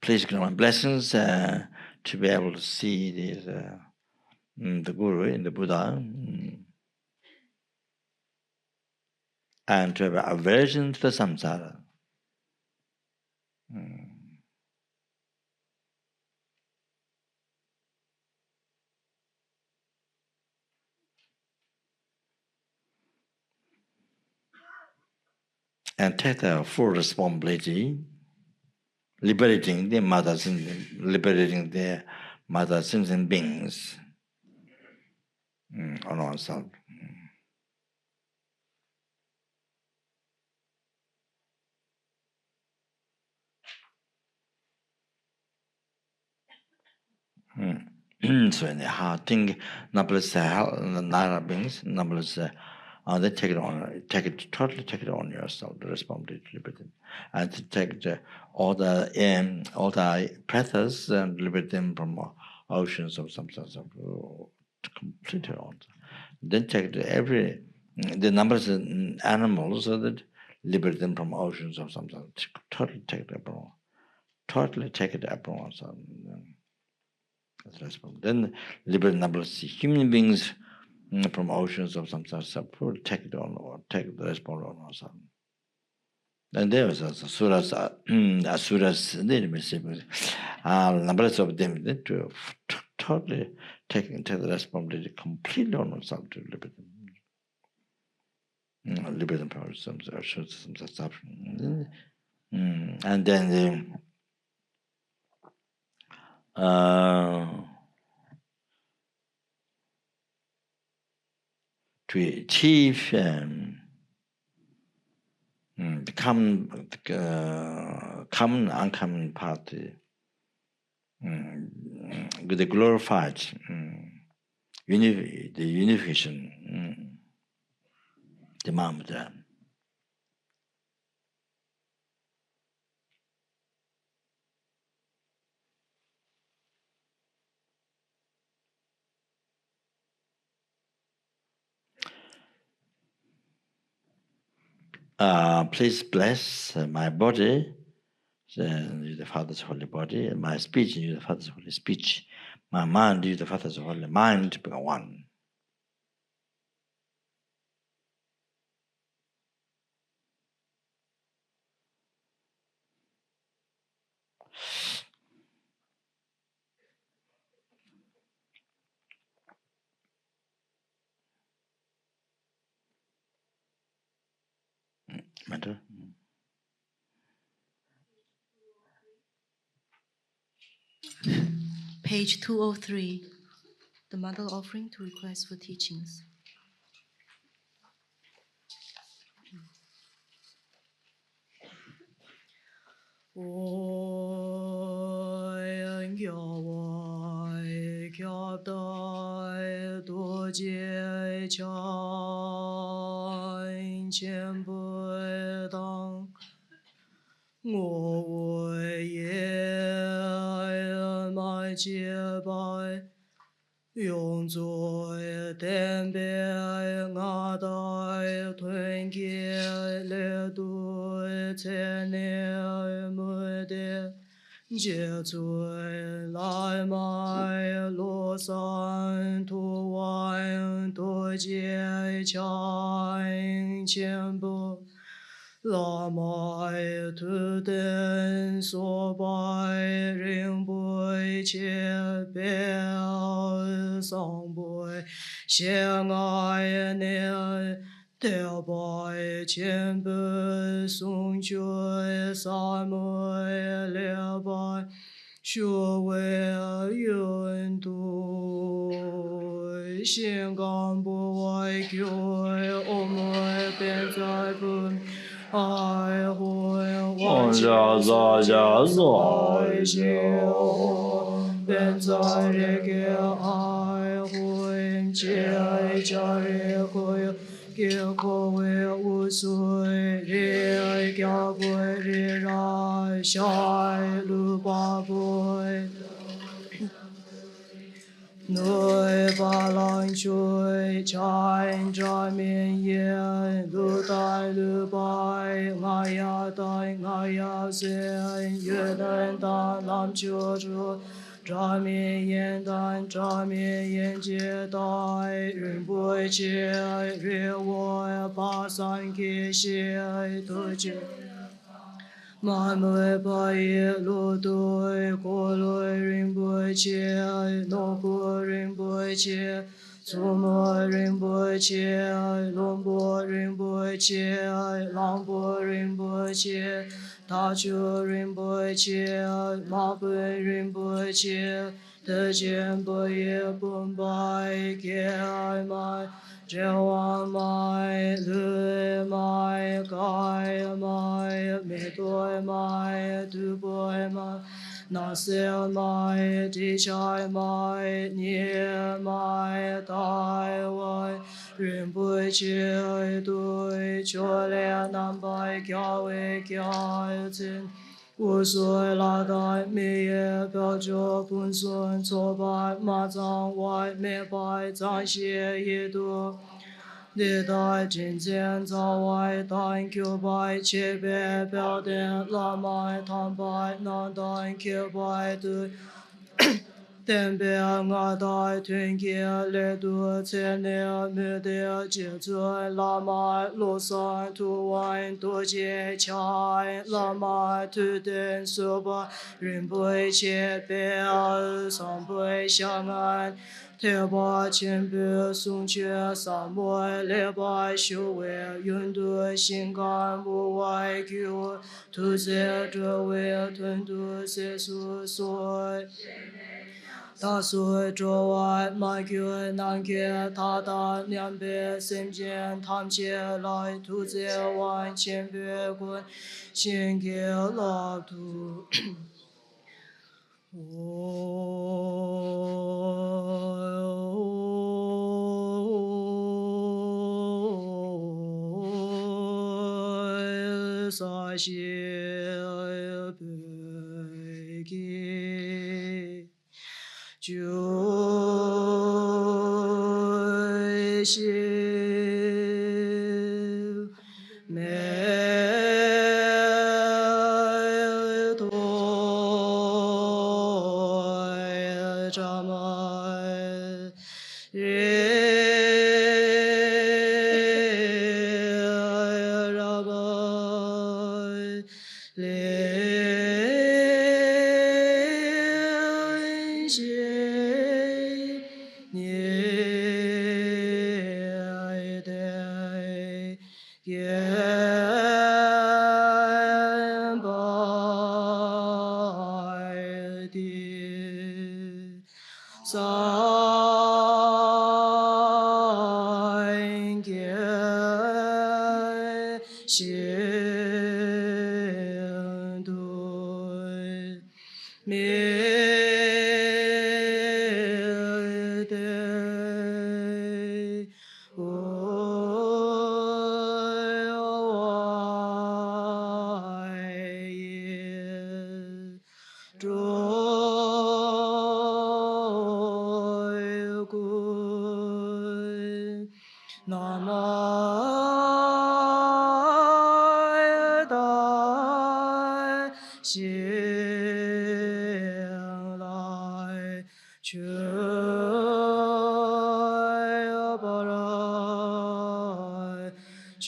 Please grant my blessings to be able to see this, the Guru in the Buddha, and to have aversion to the samsara. And take the full responsibility, liberating the mother sentient beings on ourselves. So in the heart, think numberless Nara beings, numberless. They take it totally take it on yourself, the responsibility, liberate them, and to take all the prethas and liberate them from oceans of some sort of completely on. Then take the numbers of animals so that liberate them from oceans of some sort. Totally take it upon, totally take it upon ourselves. Then liberate numbers human beings promotions of some sort, take it on or take the responsibility on something. And there was a suras, asuras, numbers of them to totally take the responsibility completely on something to liberate them power, some stuff. And then to achieve the common uncommon party, with the glorified the unification, the Mahamudra. Please bless my body, the Father's holy body, and my speech, the Father's holy speech, my mind, the Father's holy mind, to become one. Matter? Page 203, the Mother Offering to Request for Teachings. Yong Zoi Tenbei Nga Dai Tuen Ki Le Du Tene Mu De Jie Zui Lai Mai Lo San Tu Wan Tu Jie Chang Qian Bu Lama Tu Den So Bai Rinpoche Be Sang Boi Xiang Ai Ne Te Bai Qian Bu Song Chui Sa Mui Le Bai Shu Wei Yun Tu Xin Gang Bu Wai Qiu O Mui Ben Zai Bu Ai Hui Wan Jia Za Jia Zai Xiu Ben Zai Re Ge Ai Hui Jie Jia Re Hui Ge Ko Wei Wu Sui Re Gia Bui Re Ra Shai Lu Ba Bui Noi Ba Lang Shui Chan Zha Mian Yan Lu Dai Lu Bai Nga Ya Dai Nga Ya Sen Yue Dan Dan Lam Chu Chu Zha Mian Yan Dan Zha Mian Yan Jie Dai Rinpoche Re Wo Ba San Ki Xie Tu Jie Ma Mui Pa Yi Lu Dui Ko Lui Rinpoche No Ku Rinpoche Tsu Mo Rinpoche Lom Bo Rinpoche Lang Bo Rinpoche Ta Chu Rinpoche Ma Bui Rinpoche Te Jian Bo Ye Bun Bai Ge Ai Mai Zhen Mai, Lu Mai, Gai Mai, Mi Doi Mai, Du Boi Mai, Na Se Mai, Di Chai Mai, Nie Mai, Dai Wai, Rinpoche Dui, Cho Le Nam Bai, Kia Wei Kia Zin, 无所拉带灭业表着本尊挫败马藏外灭败藏邪一度。历代金钱朝外单 Q 拜切别表点拉麦唐拜南单 Q 拜对。天别我大天给来多千年没得结尊拉玛罗山图湾多杰强拉玛图登苏巴人不切别上不相安。天把千百送去沙漠，来把修为云度心肝不外求，徒在这位吞吐世俗所。大水周外马球南克他大两百三千堂前来土在万千百棍先给老土。萨西贝吉就西梅多扎玛拉巴莲谢涅德耶巴蒂三界行对灭得中归那么大醒来却不来就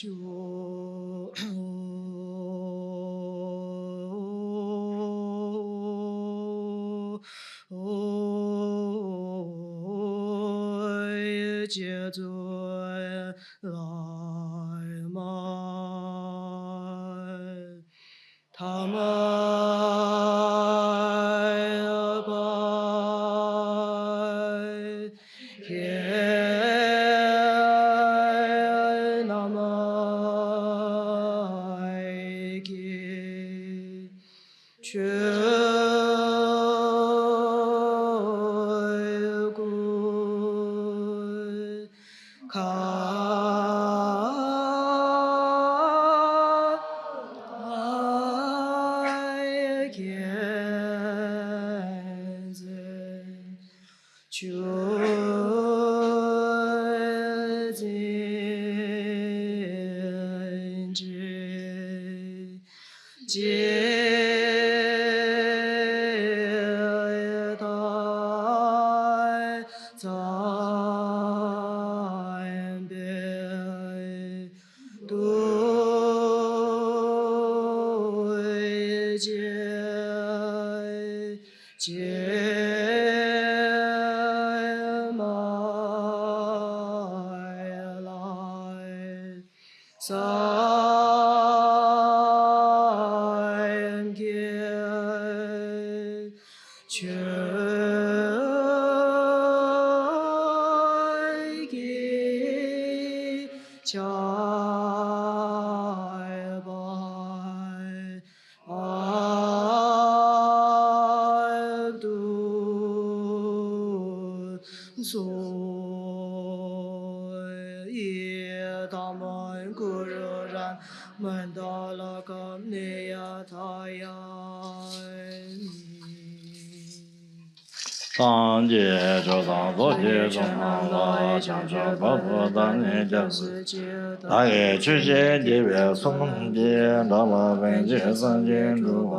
接着来嘛，他们拜天那么给全国看见在全见之见他在边对接买来三界全给家拜阿杜所耶达曼古热然曼达拉嘎内亚他呀当界周当作界中当拉将者不不当年将士，大业去见地别松界，那么本界三界诸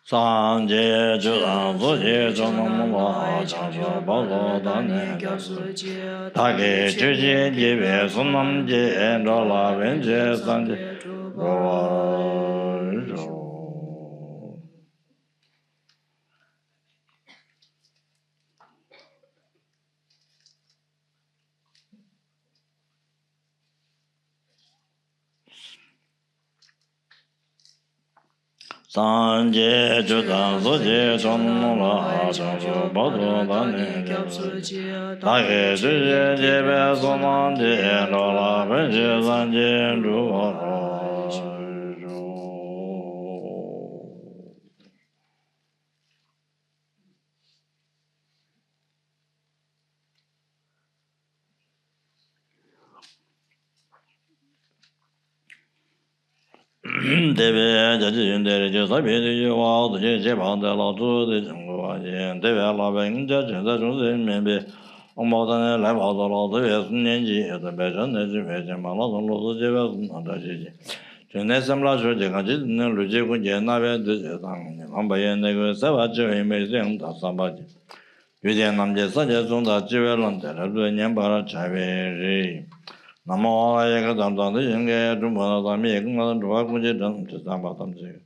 Sanje Judan Soje Jonamula Chanjo Bazo Dane Take Jeje Jebe Sunam Je Endola Venje Sanje Roa Sanje Judan Soje Jonamula Chanjo Bazo Dane Take Jeje Jebe Sunam Je Endola Venje Sanje Roa Deve Jaji Yundere Sabi Yuwa Je Pang de Lao Zhu de Zhengguo Yin Deve La Beng Jia Chen Zai Zhong Zhen Mian Bei Ong Bao Dan Lai Bao Zhao Lao Zhe Yue Sun Nian Ji Ye Zhen Bei Zhen Ne Zhi Fei Chen Ma Lao Zhong Lu Zhe Jie Wei Sun Nan Zhe Ji Ji Chen Ne Sem La Shu Jie Kan Ji Ne Lu Jie Kun Jie Na Wei Zhe Jie Tang Ni Lang Bai Yen Ne Gui Sai Wa Ji Wei Mei Zheng Da San Ba Ji Yu Jie Nam Jie Sa Jie Zhong Da Ji Wei Lang De Le Lu Nian Ba La Chai Wei Ri Namo Yeka Dam Dam De Yin Ge Zhong Ba La Dam Ye Geng La Zhuo Ba Gun Jie Zheng Zhe Zang Ba Dam Zhe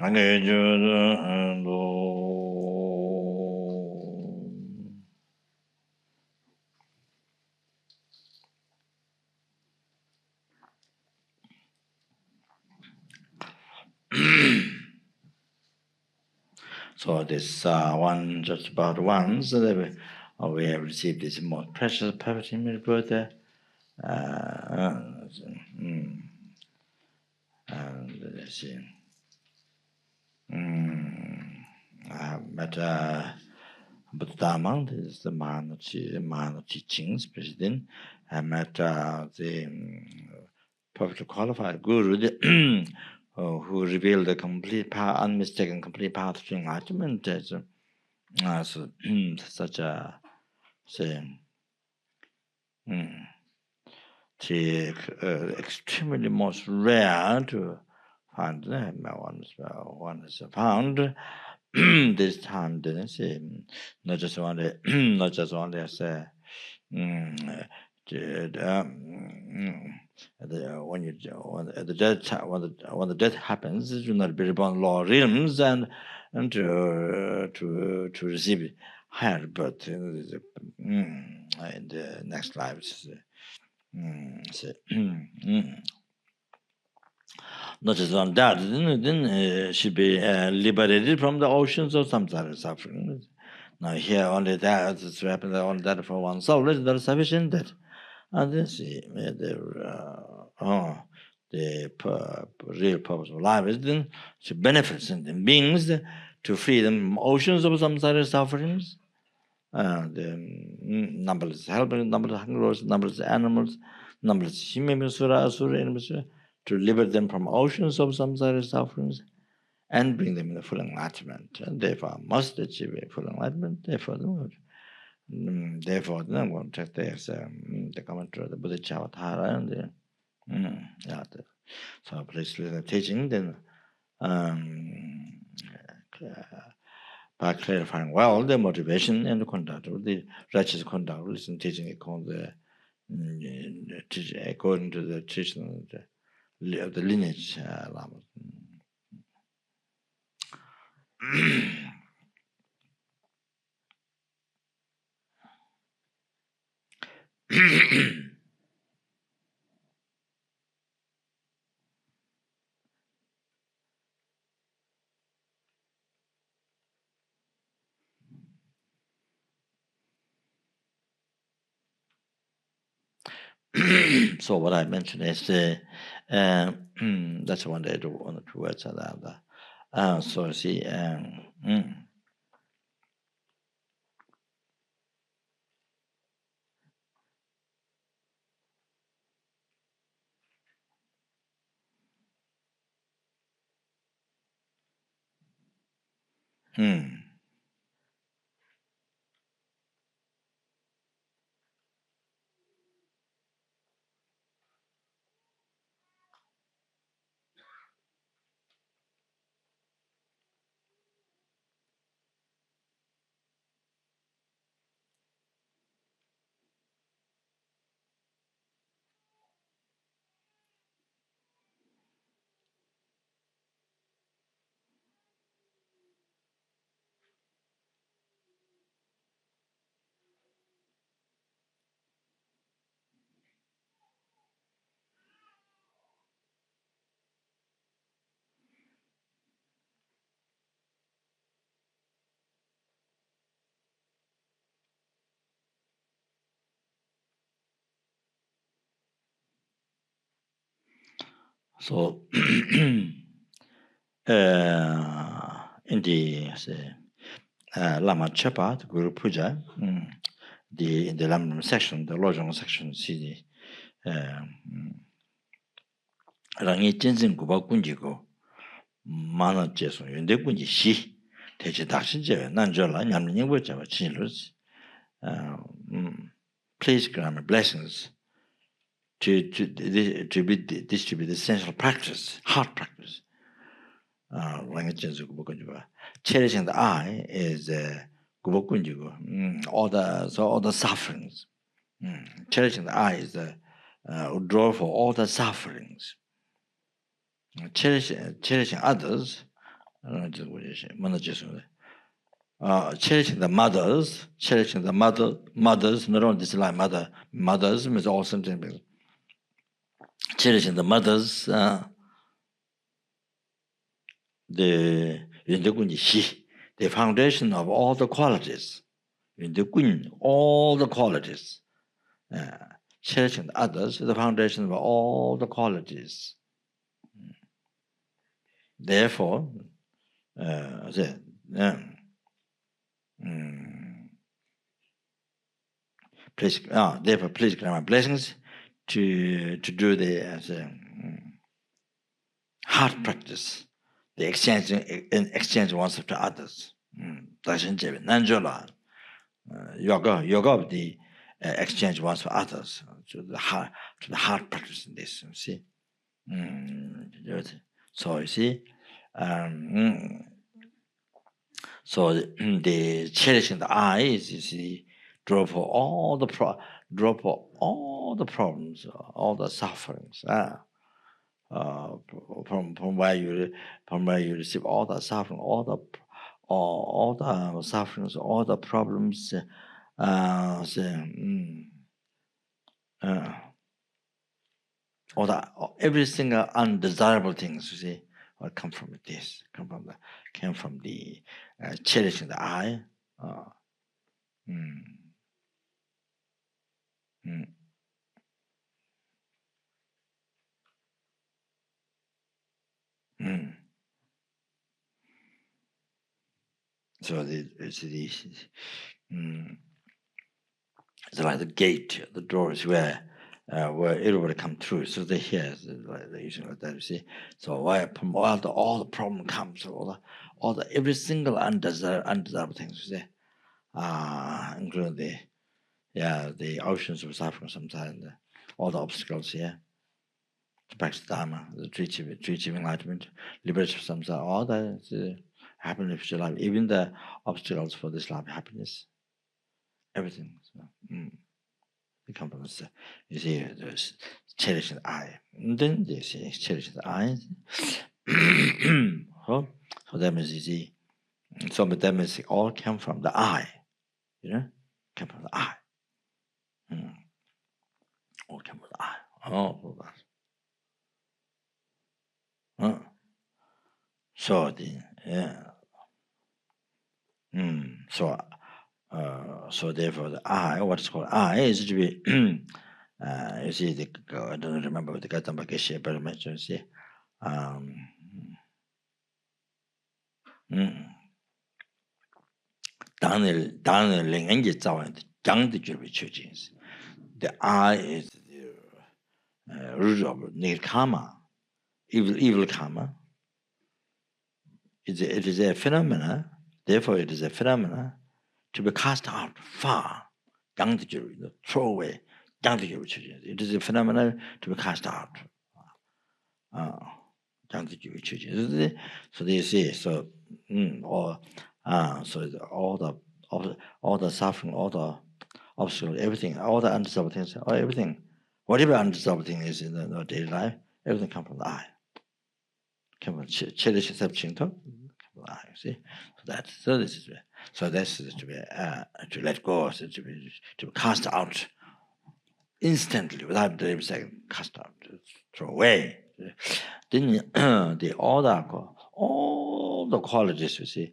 Ange Ju Zhen Do So this one, just about one, so that we have received this most precious perfect image birthday. And let's see. But Damang is the man of teachings, president. I met the perfectly qualified guru who revealed the complete path, unmistaken complete path to enlightenment as such a say extremely most rare to find. One is found this time. Didn't say not just only not just only say. When the death happens, you not be reborn lower realms and to receive higher birth in the next lives. Not just on that, then should be liberated from the oceans of samsara suffering. Now here only that is happening only that for one soul is not sufficient. That and then see the real purpose of life is then to benefit sentient beings to free them from oceans of samsara sufferings. The numberless helpers, numberless hungers, numberless animals, numberless human asura animals, to liberate them from oceans of samsara sufferings and bring them in the full enlightenment. And therefore must achieve a full enlightenment. Therefore, therefore, then one check there's the commentary of the Buddha Chavatara and the so please the teaching then by clarifying well the motivation and the conduct of the righteous conduct, listen teaching according to the teaching of the lineage Lama. So what I mentioned is that's one day to one or two words of that. So see, So, in the Lama Chepa, the Guru Puja, in the Lama section, the Lojong section, see the Rangi Jinzin Guba Kunjigo, Mana Jesu, Yunde Kunji Shi, Techi Dakshin Je, Nanjola, Yamin Wujava, Chinlus, please grant me blessings to be distributed essential practice, hard practice. Cherishing the eye is all the sufferings. Cherishing the eye is withdrawal for all the sufferings. Cherishing others, cherishing the mothers, not only this like mothers means all something. Cherishing the mothers, the foundation of all the qualities. All the qualities. Cherishing the others is the foundation of all the qualities. Therefore, please grant my blessings to do the hard practice, the exchange oneself to others. Nanjola, yoga of the exchange ones for others, to the hard practice in this. You see, so you see, so the cherishing the eye is, you see, drop for all the problems, all the sufferings. From where you receive all the suffering, all the sufferings, all the problems, every single undesirable things, you see, will come from this, came from the cherishing the eye. So it's like the gate, the doors where everybody come through. So they hear, like they usually like that. You see, so why all the problem comes, every single undesirable things. You see, including the oceans of suffering sometimes, all the obstacles here. To practice Dharma, the achieving enlightenment, liberation from samsara, all that happiness, future life, even the obstacles for this life, happiness, everything. So, they come from this. You see, there's cherishing the eye. And then you see, cherishing the eye. so that means, you see, so that means it all came from the eye. You know, came from the eye. All came from the eye. Oh, that. So so therefore the I, what is called I, is to be you see, I don't remember what the Gautama Geshe but mentioned. See, the I is the root of negative karma, evil karma. It is a phenomena, therefore it is a phenomena to be cast out far, throw away. It is a phenomenon to be cast out. So they say, so all the suffering, all the obstacles, everything, all the undesirable things, everything, whatever undesirable thing is in the daily life, everything comes from the eye. Come from cherish Chinto, see, so this is that's to be to let go, so to be cast out instantly without the second, cast out, throw away. Then the all the qualities, you see,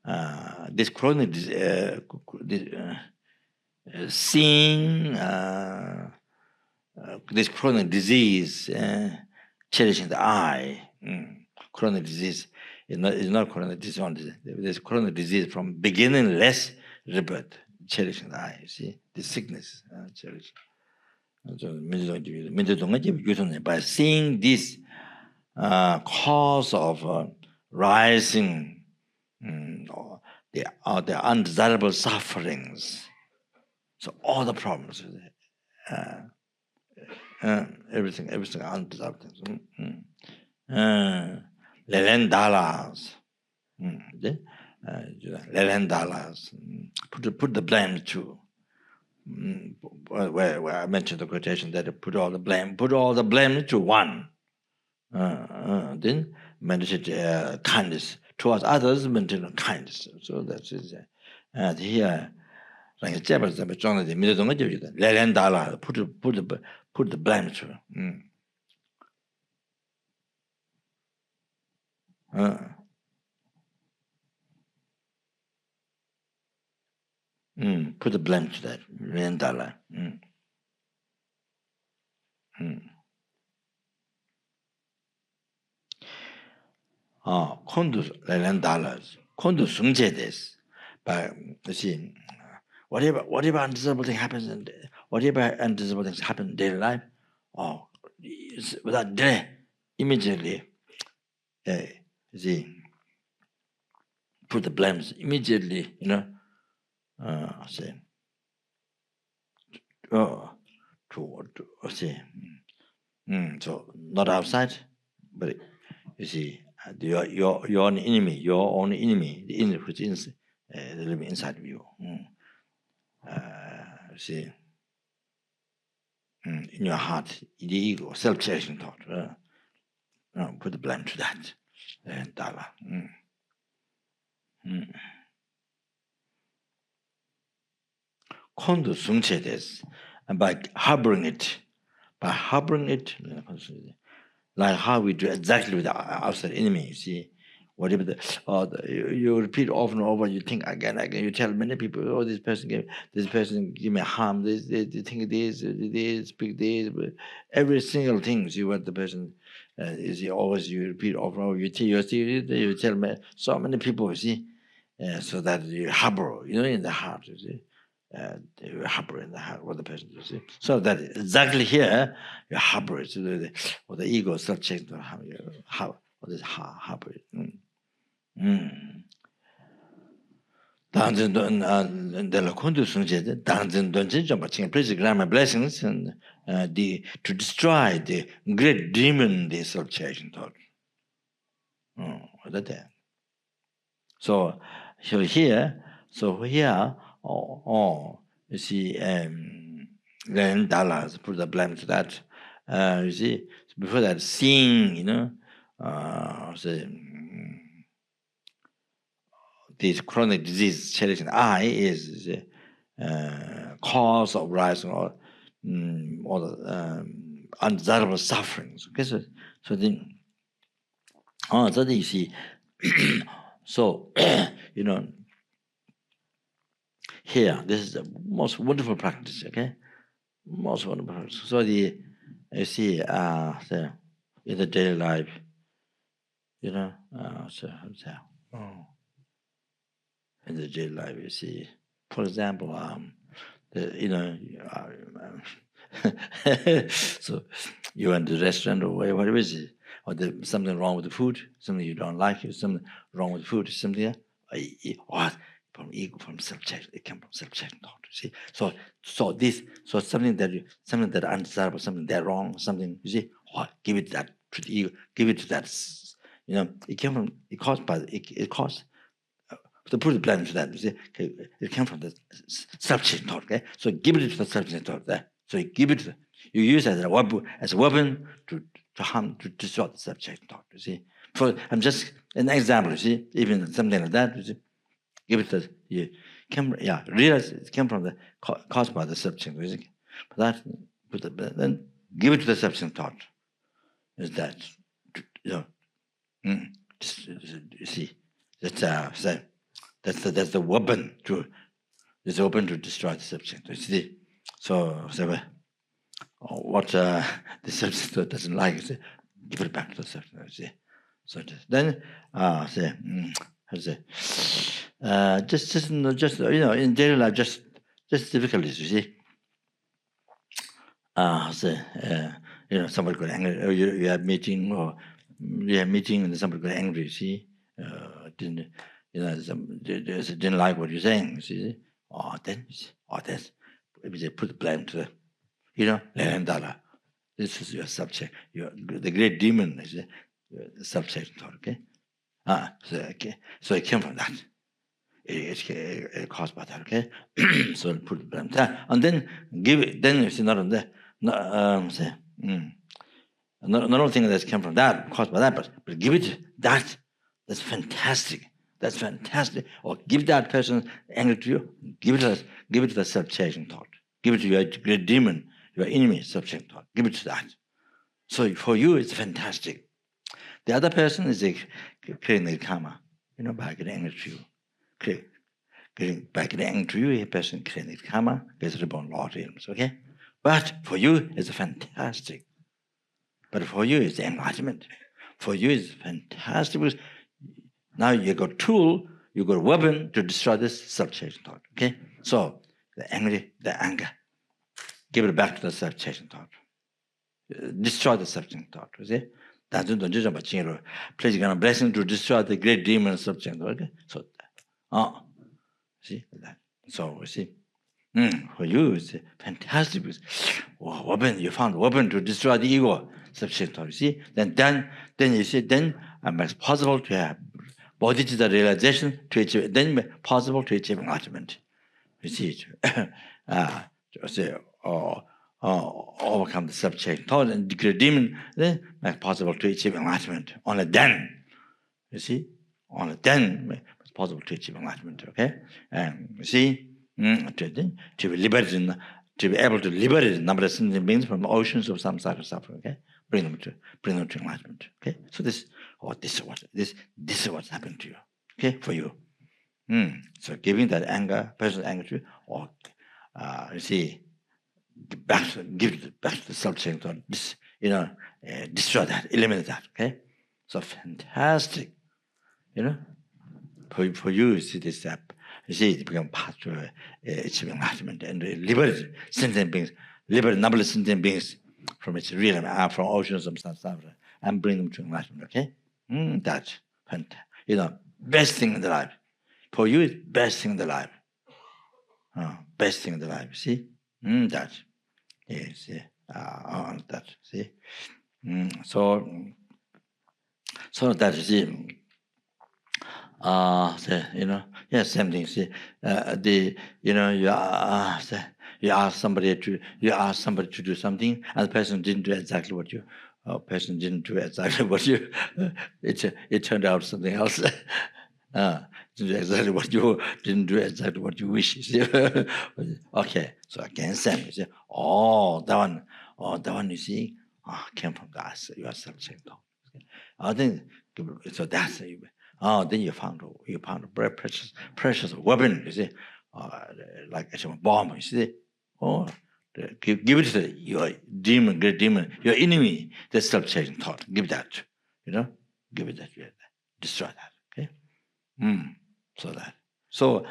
this chronic seeing this chronic disease cherishing the eye. Chronic disease is not chronic disease only. This chronic disease from beginningless rebirth, cherishing the eye. You see, the sickness, cherishing. By seeing this cause of rising, the undesirable sufferings, so all the problems, everything undesirable things. Lelendalas, lelendalas. Put the blame to. Where I mentioned the quotation that put all the blame to one. Then meditate kindness towards others, maintain kindness. So that's it. And here, like put the blame to. Put the blame to that. $1 million. $1 million. $1 sungje desu. But you see, whatever undesirable thing happens, whatever undesirable things happen in daily life, without delay, immediately, you see, put the blames immediately, say, so not outside, but you see, your own enemy, the enemy which is living inside of you. See, in your heart, the ego, self-cherishing thought. Put the blame to that. Kondo sungche desu. And by harboring it, like how we do exactly with the outside enemy, you see, whatever you repeat over and over, you think again, you tell many people, this person give me harm, they think this, speak this, but every single thing, see what the person is always, you repeat over and over, you tell me, so many people, you see, so that you harbor, in the heart, you see. You harbor in the heart what the person does. So that exactly here you harbor it, or the ego start checking how what is harbor it. Blessings and to destroy the great demon, the self-chasing thought. So here. You see, $11, put the blame to that. You see, before that, seeing, this chronic disease, cherishing eye is cause of rising all the undesirable sufferings. Okay, so then, so then you see, so here, this is the most wonderful practice, okay? Most wonderful practice. So you see, in the daily life, in the daily life, you see, for example, so you went to the restaurant or whatever is it, or there's something wrong with the food, something you don't like, something wrong with the food, something from ego, from self-check, it comes from self-checking thought. See, so something that undesirable, something that wrong, something you see, give it that to the ego, give it to that. It came from it caused. To put the blame to that, you see, okay, it came from the self-checking thought. Okay, so give it to the self-checking thought. There, so you give it, you use it as a weapon to harm, to destroy the self-checking thought. You see, I'm just an example. You see, even something like that. You see. Give it to realize it came from the caused by the self-checking music. But then give it to the self-checking thought. Is that you see? That's That's the weapon to. It's open to destroy the subject. You see, so what the subject doesn't like, you see, give it back to the subject. You see, so then how to say, just in daily life, just difficulties. You see, somebody got angry, or you have meeting, or you have meeting, and somebody got angry. You see, didn't like what you're saying. You see. That's they put the blame to the, this is your subject. The great demon is the subject. Okay, so it came from that. It caused by that. Okay, so put the blame there, and then give it. Then you see not on there. Not only thing that came from that, caused by that, but give it that. That's fantastic. That's fantastic. Or give that person angry to you. Give it to the subject thought. Give it to your great demon, your enemy subject thought. Give it to that. So for you, it's fantastic. The other person is creating the karma, by getting angry to you. By getting angry to you, a person creating the karma, gets reborn Lord realms. Okay, but for you, it's fantastic. But for you, it's enlightenment. For you, it's fantastic. Because now you got tool, you got weapon to destroy this subject thought. Okay? So the anger, give it back to the subject thought. Destroy the subject thought. You see? That's the please give a blessing to destroy the great demon subject thought. Okay? So see that. So you see. For you it's fantastic. Weapon, you found weapon to destroy the ego subject thought. You see? Then you see, then it's possible to have bodhicitta realization to achieve, then possible to achieve enlightenment. You see, overcome the subject thought and declare demon, then it's possible to achieve enlightenment. Only then, you see, only then it's possible to achieve enlightenment. Okay, and you see, to be liberated, to be able to liberate a number of sentient beings from oceans of samsara suffering. Okay, bring them to enlightenment. Okay, so this is what's happened to you. Okay, for you. So giving that anger, personal anger to you, or you see, give it back to the subject, or destroy that, eliminate that. Okay, so fantastic. For you, you see this step. You see, it become part of achieving enlightenment and liberate sentient beings, liberate numberless sentient beings from its realm, from oceans of samsara, and bring them to enlightenment. Okay, that's fantastic. Best thing in the life. For you, it's best thing in the life. Best thing in the life. See, that. Yes, yeah. That. See, so that you see. Same thing. See, you ask somebody to do something, and the person didn't do exactly what you. Person didn't do exactly what you. It turned out something else. Didn't do exactly what you wish. You see? Okay, so again, same. You see, that one. You see, came from God. You are subject. I think so. That's then you found a very precious weapon. You see, like a bomb. You see, give it to your demon, great demon, your enemy. That's subject thought. Give that. Give it that. Destroy that. Okay. So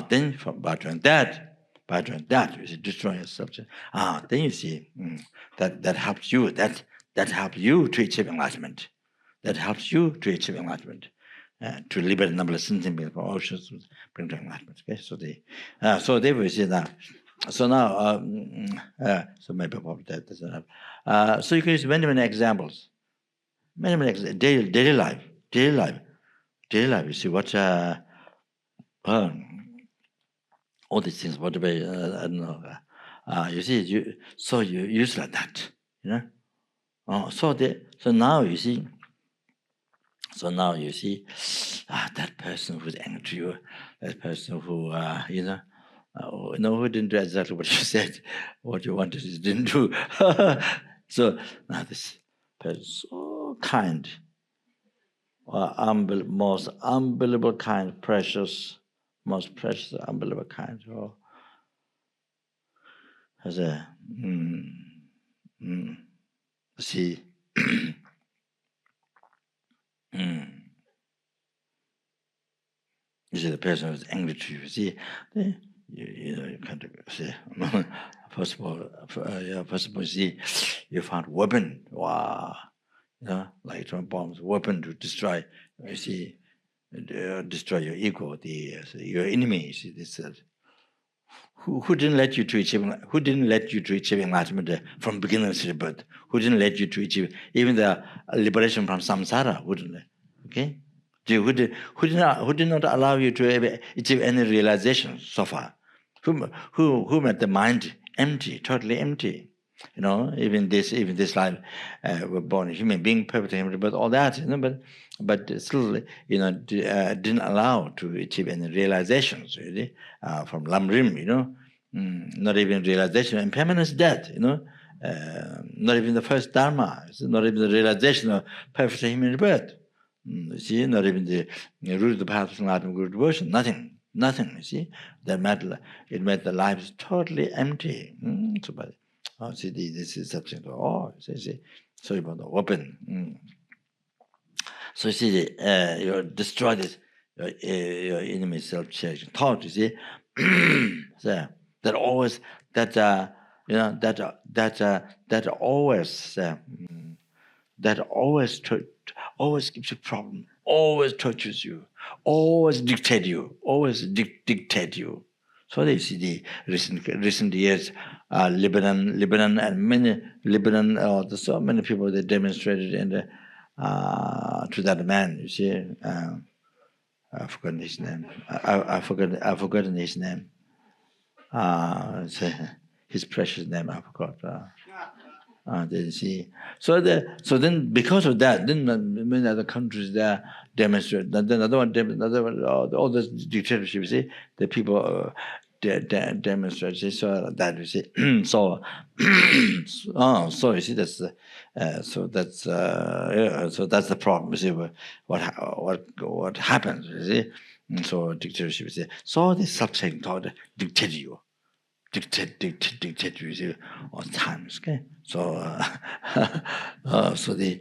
then by doing that, you see, destroy your subject. Then you see that helps you. That helps you to achieve enlightenment. That helps you to achieve enlightenment, to liberate a number of sentient beings from oceans, bring to enlightenment. Okay, so they will see that. So now, so maybe that doesn't have. So you can use many examples. Many examples. Daily life. You see what all these things. Whatever I don't know. You see, you use like that. So now you see. So now you see, that person who's angry to you, that person who, who didn't do exactly what you said, what you wanted, he didn't do. So now this person is so kind. most unbelievable kind, precious, most precious, unbelievable kind. Oh, as a see. You see, the person who's angry to you. See, you can't see. First of all, see, you found weapon. Wow, like atomic bombs, weapon to destroy. You see, destroy your ego, your enemy. See, this. Who didn't let you to achieve? Who didn't let you to achieve enlightenment from beginning of the birth? Who didn't let you to achieve even the liberation from samsara? Wouldn't it? Okay. Who did not allow you to achieve any realization so far? Who made the mind empty, totally empty? Even this life, we're born a human being, perfect human, but all that, but still, didn't allow to achieve any realizations really from Lamrim, not even realization. Impermanence is death, not even the first dharma, not even the realization of perfect human birth. See, not even the root of the path of enlightenment, good devotion, nothing. You see, it made the lives totally empty. So, but see, this is something to see. So about the weapon. So see, you destroy this your enemy self-cherising thought. You see, so that always always gives you problem, always tortures you, always dictate you, dictate you. So they see the recent years, Lebanon, and many Lebanon. There's so many people that demonstrated in the to that man. You see, I've forgotten his name. I've forgotten his name. His precious name I forgot. They see. So then because of that, then many other countries there demonstrate. Then another one, all the dictatorship. You see, the people demonstrate. See, so that you see. So you see that's so that's the problem. You see what happens. You see. So dictatorship. You see. So this subject thought dictate you. Dictate you see all times. Okay, so so the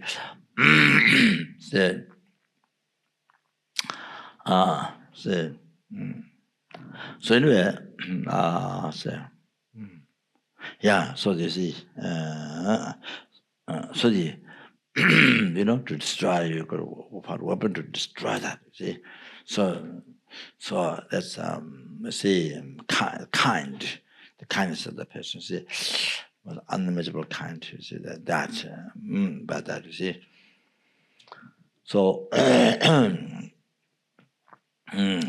so anyway yeah, so this is so the to destroy, you got a weapon to destroy that. See, so that's see kind. The kindness of the person, see, was unimaginable kind. You see but that you see. So,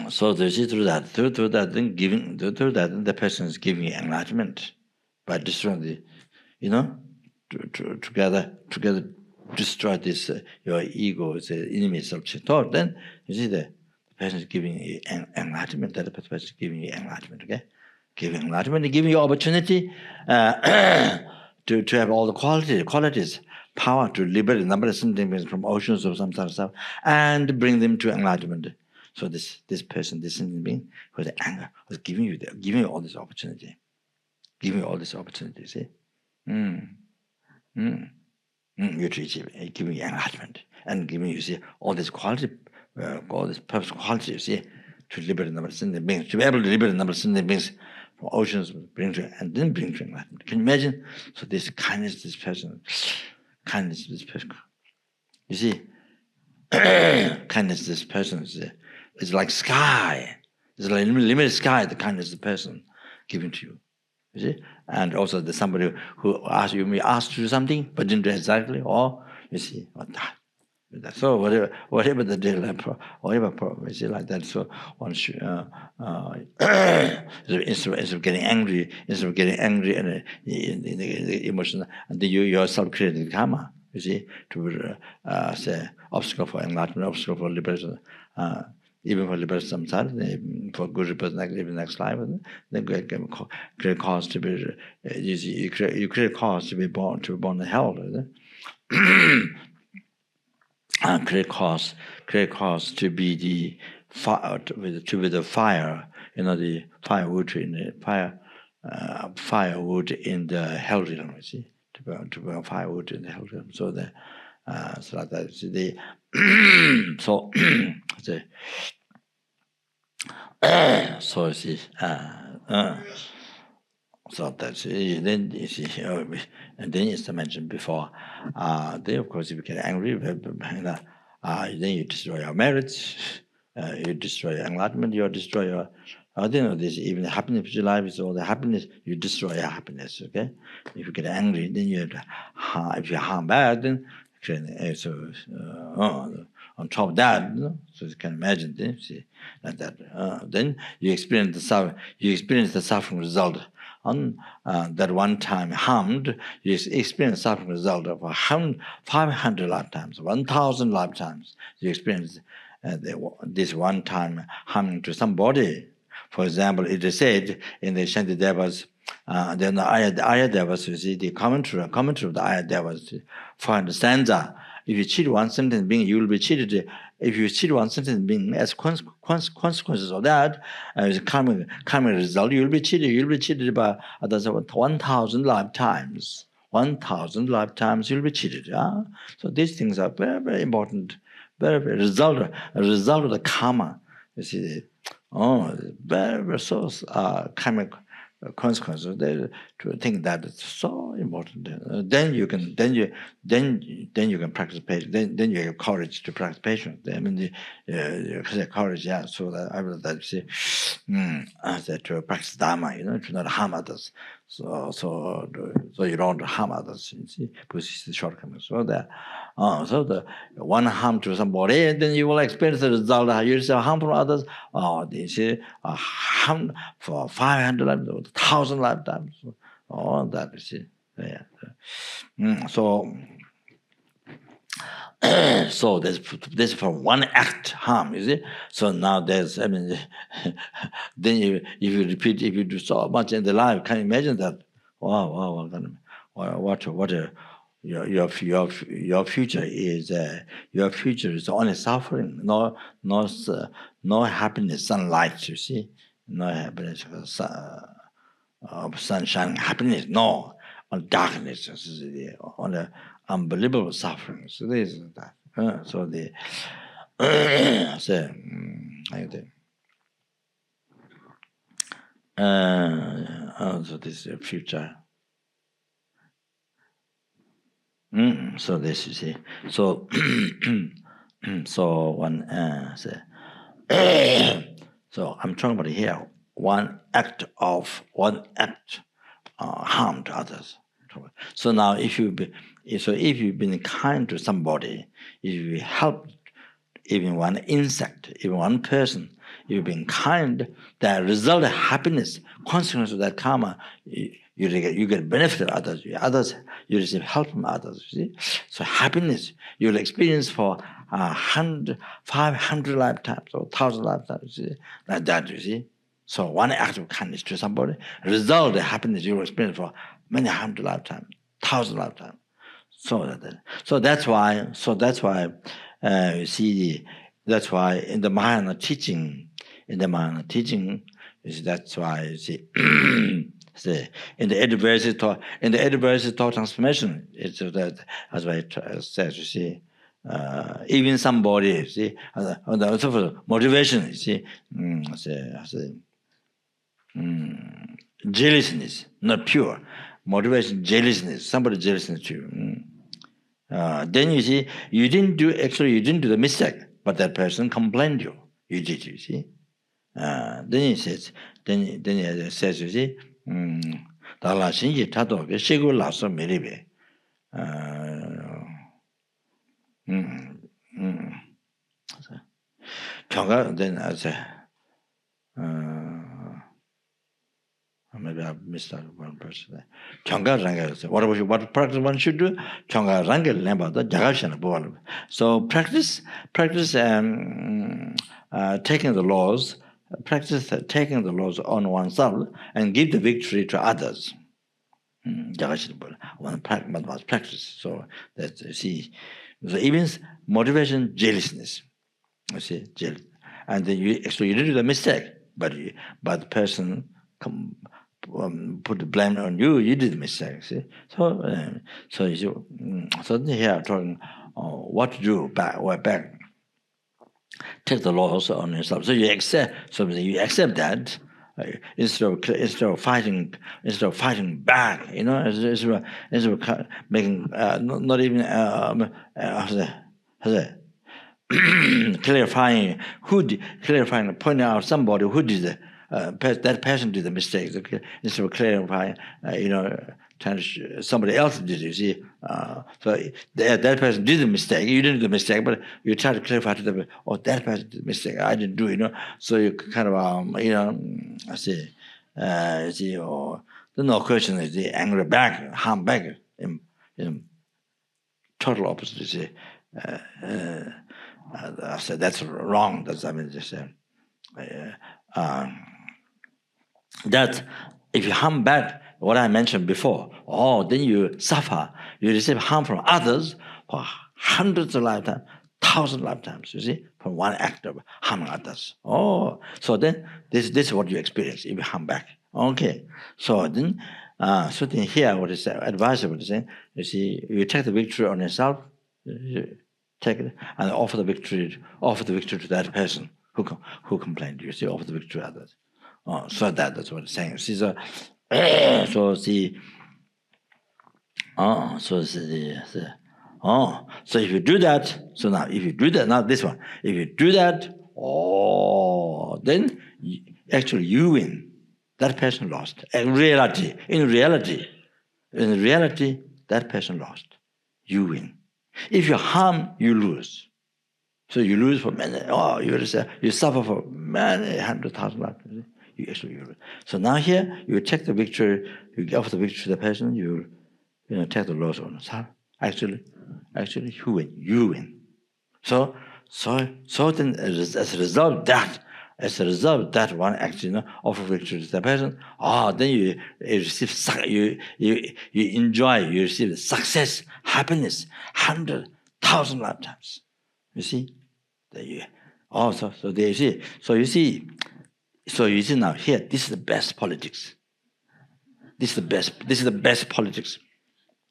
so you see through that, then the person is giving enlightenment by destroying together destroy this your ego, the enemy self-thought. Then you see the person is giving you enlightenment. That the person is giving you enlightenment. Okay. Giving enlightenment, giving you opportunity to have all the qualities, power to liberate a number of sentient from oceans of some sort of stuff, and bring them to enlightenment. So this person, this sentient being, who has anger, was giving you all this opportunity, giving you all this opportunity. See, you to achieve, giving you enlightenment, and giving you see all this quality, all this purpose quality. You see, to liberate a number of sentient beings, to be able to liberate a number of sentient beings. From oceans bring to enlightenment. Can you imagine? So this kindness, this person. You see, kindness, this person is like sky. It's like limited sky. The kindness, the person giving to you. You see, and also there's somebody who may ask to do something, but didn't do exactly. Or you see what that. So whatever the deal, whatever problem, you see, like that. So one should instead of getting angry, and in the emotion, and then you yourself creating karma. You see, to say obstacle for enlightenment, obstacle for liberation, even for liberation sometimes, for good rebirth, even next life, then create cause to be. You create cause to be born in hell. create cause to be the fire, to be the fire, the firewood in the firewood in the hell realm. You see, to burn firewood in the hell realm. So so like that. See, so so you see. So that's then you see, and then as I mentioned before, then of course if you get angry, then you destroy your marriage, you destroy your enlightenment, you destroy your. This even the happiness of your life is all the happiness. You destroy your happiness. Okay, if you get angry, then you have to if you harm bad, then on top of that, so you can imagine, see, like that. Then you experience the suffering. You experience the suffering result. On that one time harmed, you experience suffering result of 500 lifetimes, 1,000 lifetimes. You experience this one time harming to somebody. For example, it is said in the Shanti Devas, then the Ayah Devas, you see, the commentary of the Ayah Devas, 400 stanza. If you cheat one sentence being, you will be cheated. If you cheat one sentence being, as consequences of that, as a karmic result, you will be cheated. You will be cheated by 1,000 lifetimes. 1,000 lifetimes you will be cheated. Yeah? So these things are very, very important. Very, very a result of the karma. You see, very, very so karmic consequences. To think that it's so important. Then you can practice patience. Then you have courage to practice patience. I mean, the courage. Yeah. So that I will say, that to practice dharma. To not harm others. So you don't harm others. You see, because it's the shortcomings. So that. So the one harm to somebody, then you will experience the result. You yourself harm from others. They say harm for 500 lifetimes, 1,000 lifetimes. All that you see. Yeah. So there's from one act harm, you see. So now there's, I mean, then if you repeat, if you do so much in the life, can you imagine that? Wow, what your future is only suffering, no happiness, sunlight, you see, no happiness, sunshine, happiness, no, on darkness, on the unbelievable suffering. So this is that. So the so this is future. So this you see. So so one so I'm talking about here one act harm to others. So now if you've been kind to somebody, if you help even one insect, even one person, you've been kind, the result of happiness, consequence of that karma, you get benefit of others, you receive help from others, you see. So happiness you'll experience for 500 lifetimes or 1,000 lifetimes, you see, like that, you see. So one act of kindness to somebody, result of happiness you will experience for many hundred lifetimes, 1,000 lifetimes. So that's why you see, that's why in the Mahayana teaching, you see, that's why you see, in the adversity thought transformation, it's that as I said, you see, even somebody, you see, also motivation, you see, jealousness, not pure motivation, jealousness, somebody jealousness to you. Then you see, you didn't do the mistake, but that person complained you. You did, you see. Then he says, you see, Dala Shinji Tato, Shigu Lasso Meribe. Then I say, maybe I missed out one person there. What practice one should do? So practice taking the laws. Practice taking the laws on oneself and give the victory to others. One must practice. So that you see, So even motivation, jealousness. You see, jealous. And then you didn't do the mistake, but the person put the blame on you. You did the mistake. See, so you see, so here talking what to do back. Take the loss on yourself. So you accept. So you accept that instead of fighting back. You know, instead of making not even clarifying pointing out somebody who did that person did the mistake. Okay? Instead of clarifying, somebody else did it. You see, so that person did the mistake. You didn't do the mistake, but you try to clarify to them. Oh, that person did the mistake. I didn't do it. You know, so you kind of I see. The no question is the anger back, harm back, in total opposite. You see. I said that's wrong. That's that if you harm back, what I mentioned before, then you suffer. You receive harm from others for hundreds of lifetimes, thousands of lifetimes. You see, from one act of harming others. So then this is what you experience if you harm back. Okay, so then here what is advisable to say? You see, you take the victory on yourself. Take it and offer the victory to that person who complained. You see, offer the victory to others. So that's what it's saying. See, so if you do that, now this one, if you do that, then actually you win. That person lost. In reality, that person lost. You win. If you harm, you lose. So you lose for many. You suffer for many 100,000 lifetimes. You actually lose. So now here you take the victory. You offer the victory to the person. You take the loss on yourself. Actually, you win. You win. So then as a result of that one action, offer victory to the person. Then you receive, you enjoy, you receive success, happiness, 100,000 lifetimes. You see, so there you see. So you see now here. This is the best politics. This is the best politics.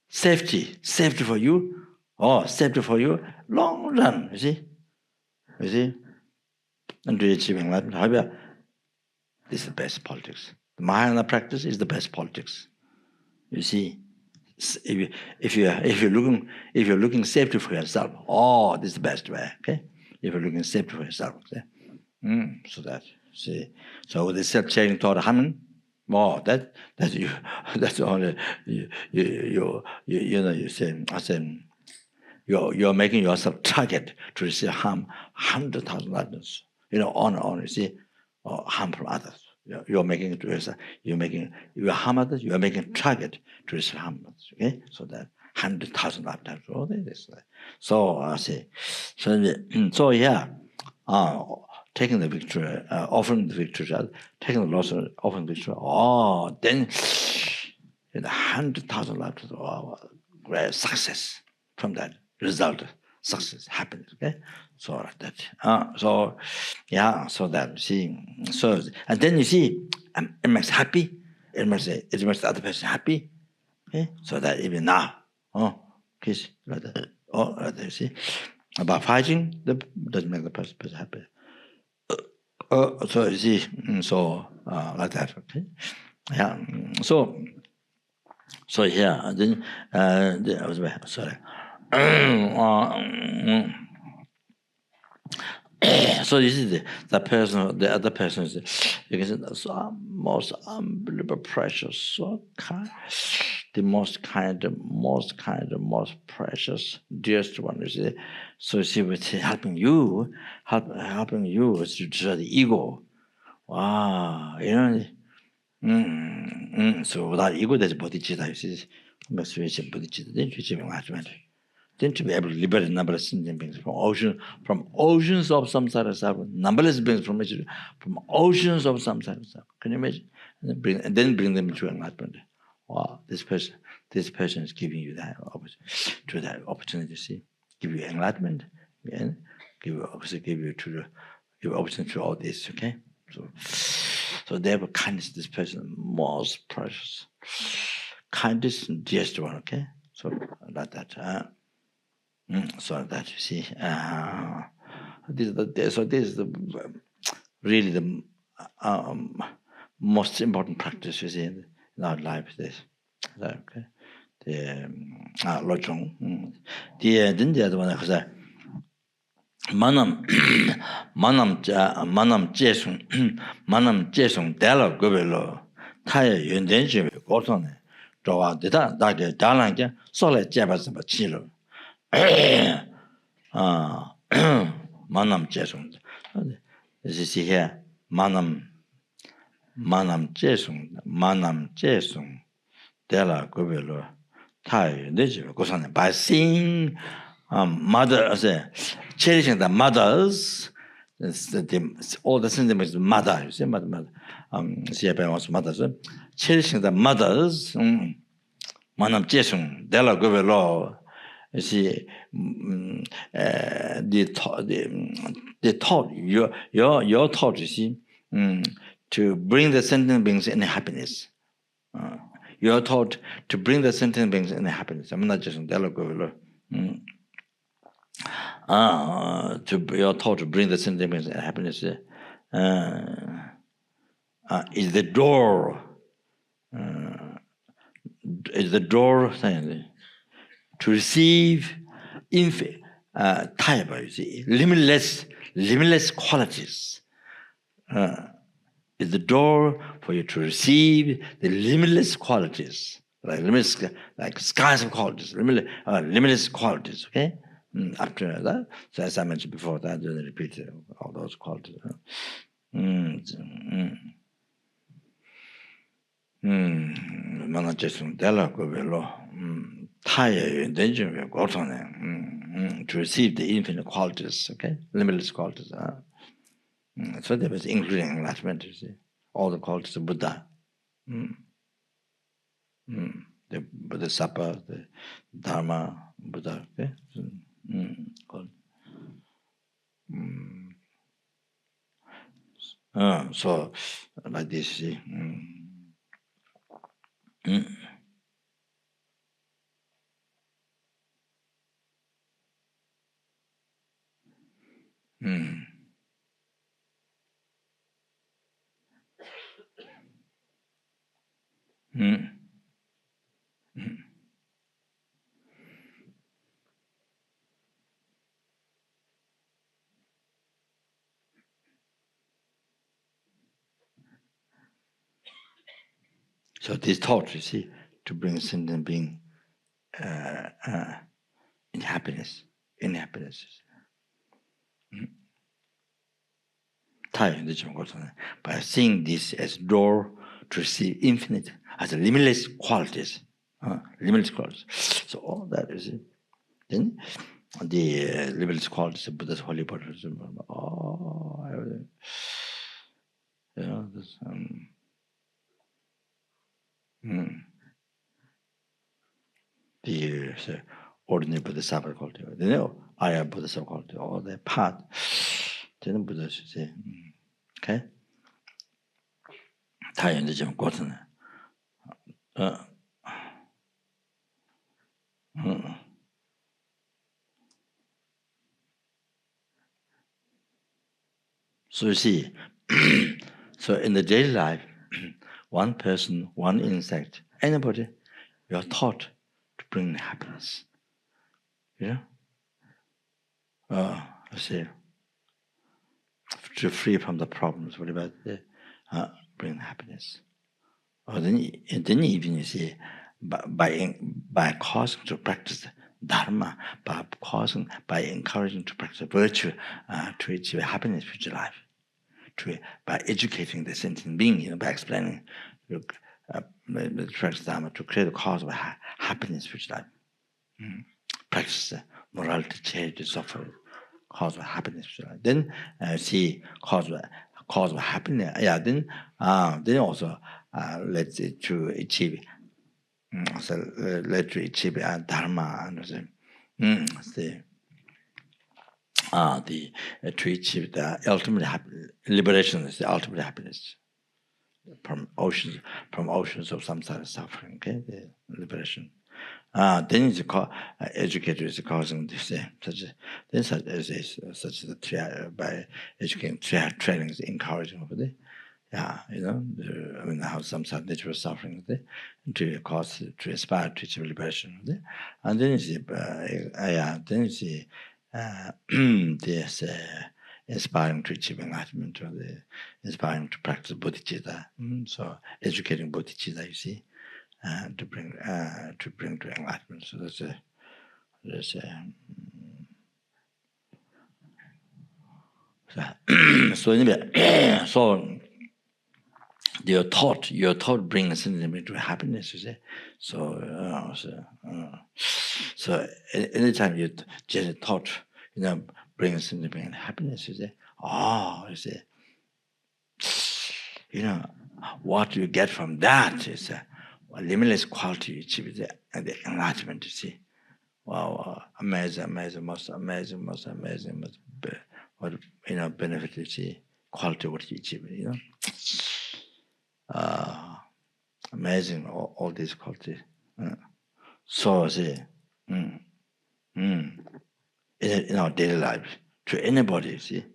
Safety for you. Safety for you. Long run. You see. And to achieving that, however, this is the best politics. The Mahayana practice is the best politics. You see, if you're looking safety for yourself, this is the best way. Okay, if you're looking safety for yourself, okay? So that so with the self-changing thought hammering, that's you. That's only you say. I said you're making yourself target to receive harm 100,000 lifetimes. On, you see, harm from others. You're making it to yourself. You harm others. You are making target to receive harm. Okay, so that 100,000 lifetimes. So I see. So yeah, taking the victory, offering the victory, taking the loss, offering the victory. Then in 100,000 lifetimes, great success from that result. Success, happiness. Okay. So like that. So that see. So and then you see, it makes happy. It makes the other person happy. Okay. So that even now, okay, like that. Like that. You see, about fighting, that doesn't make the person happy. So you see, like that. Okay. Yeah. So here, then I was sorry. So you see the other person is, you can say that's most unbelievable precious, so kind, the most precious, dearest one. You see, so you see, with helping you is to destroy the ego. Wow, so without ego, there's bodhicitta. You see, makes you bodhicitta. Then you then to be able to liberate numberless sentient beings from oceans of samsara suffering, numberless beings from oceans of samsara suffering. Can you imagine? And then bring them to enlightenment. Wow, this person is giving you that opportunity. See, give you enlightenment, and give you option to all this. Okay, so therefore kindness, this person most precious, kindness and dearest one. Okay, so like that. So that you see, this is the really the most important practice you see in our life. This, okay. The lochong, the didn't one because manam jesung dela gobelo taya yundenji gotone jowa deda dage dalange sole jebas chilo manam jesung. This is here manam jesung dela gobelo by seeing mother, cherishing the mothers, all the sentiments, mother, you see, mother. Mothers, cherishing the mothers, manam jesung, dela gubelo. You see, the thought, your thought, you see, to bring the sentient beings in happiness. You are taught to bring the sentient beings in happiness. I'm not just you're taught to bring the sentient beings in happiness. Is the door. Is the door to receive type, you see, limitless qualities. Is the door for you to receive the limitless qualities, like skies of qualities, limitless qualities. Okay, after that, so as I mentioned before, that I didn't repeat all those qualities. Mana jesung dela gobelo taya danger to receive the infinite qualities. Okay, limitless qualities. So there was including enlightenment, you see, all the qualities of Buddha. The Bodhisattva, the Dharma, Buddha. Okay? So like this, you see. So this thought, you see, to bring sentient being in happiness. By seeing this as door to receive infinite, as limitless qualities. So all that is it. Then the limitless qualities of Buddha's holy body. Everything. This, the ordinary Bodhisattva quality, Arya Bodhisattva quality, all that part. Then Buddha should say, okay? 다연도 좀 고트네. So you see, so in the daily life, one person, one insect, anybody, you are taught to bring happiness. You know? See, to free from the problems, what about bring happiness? Or then even you see, by causing to practice Dharma, by encouraging to practice virtue, to achieve happiness in future life, by educating the sentient being, by explaining practice Dharma to create a cause of happiness in future life. Practice morality, charity, suffering, cause of happiness. Then see cause of happiness. Yeah. Then also let's say to achieve. So let to achieve Dharma and see to achieve the ultimate liberation is the ultimate happiness from oceans of samsara suffering. Okay, the liberation. Then it's educator is causing this such by educating training is encouraging over there. Yeah, I mean how samsara natural suffering to cause to aspire to achieve liberation. And then it's this inspiring to achieve enlightenment, or the inspiring to practice bodhicitta. So educating bodhicitta, you see, to bring to enlightenment. So that's so anyway, so your thought brings into happiness, you see. So anytime you just a thought, brings into happiness, you see. You see, what you get from that is a limitless quality achieved and the enlightenment, you see. Wow, amazing, most amazing, what benefit you see, quality what you achieve, amazing, all these qualities. So see, in our daily life, to anybody, see,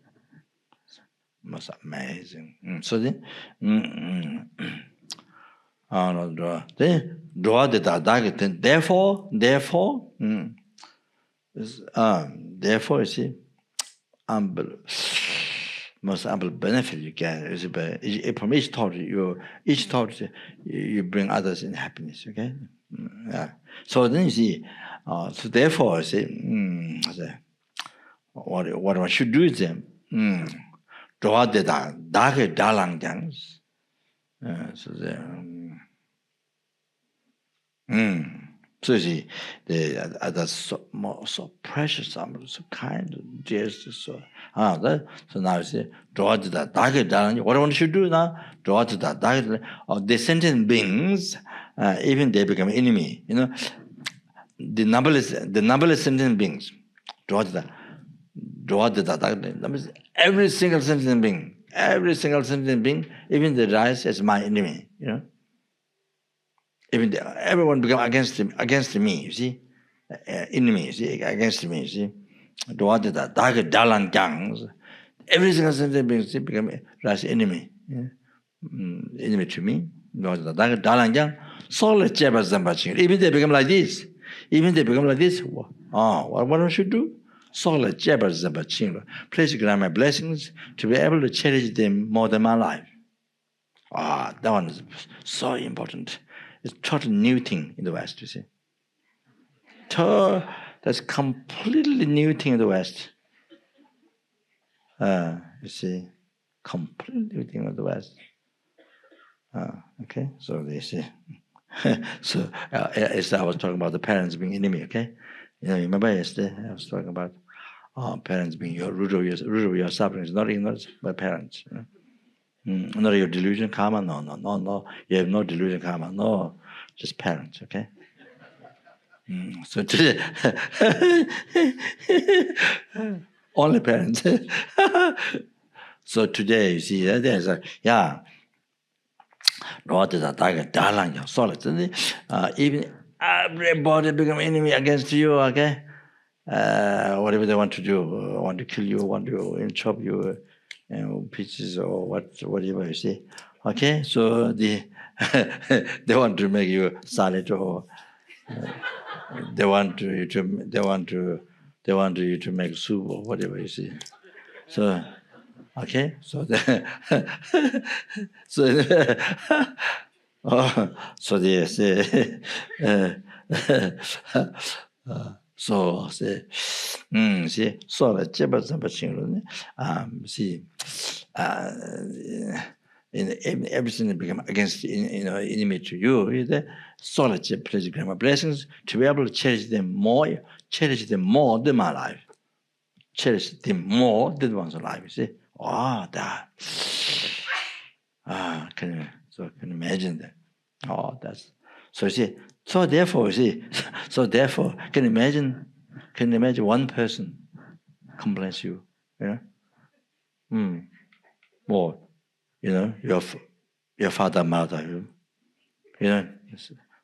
most amazing. So then, therefore, you see, most ample benefit you get is from each thought you bring others in happiness. Okay, so then you see, so therefore, see, what one should do is draw the dark dalang jangs. So so you see, the others so precious, so kind, just so. So now you see, draw the dark dalang. What one should do now? Draw the dark of the sentient beings, even they become enemy. The numberless sentient beings. Draw the that means every single sentient being, even they rise as my enemy, Even everyone become against me, you see, enemy, you see, against me, you see. Every single sentient being become rise enemy, enemy to me. Even they become like this. What should do? Please grant my blessings to be able to cherish them more than my life. That one is so important. It's a totally new thing in the West, you see. That's completely new thing in the West. You see, completely new thing in the West. Okay, so they see. So as I was talking about the parents being enemy, okay? Remember yesterday I was talking about parents being your root of your suffering is not ignorance, but parents. Not your delusion karma, no. You have no delusion karma, no, just parents, okay? So today, only parents. So today, you see, there's even everybody become enemy against you, okay? Whatever they want to do, want to kill you, want to chop you pieces or whatever, you see. Okay, so they want to make you silent, or they want you to make soup or whatever, you see. So okay, so so they say so say see so la jeba zamba chinglo see in everything that become against enemy to you, solid pleasure grammar blessings to be able to cherish them more than my life. Cherish them more than one's life, you see. That. Can you imagine that? That's so you see. So therefore, can you imagine one person complains you, you know. Or, you know, your father, mother, you know,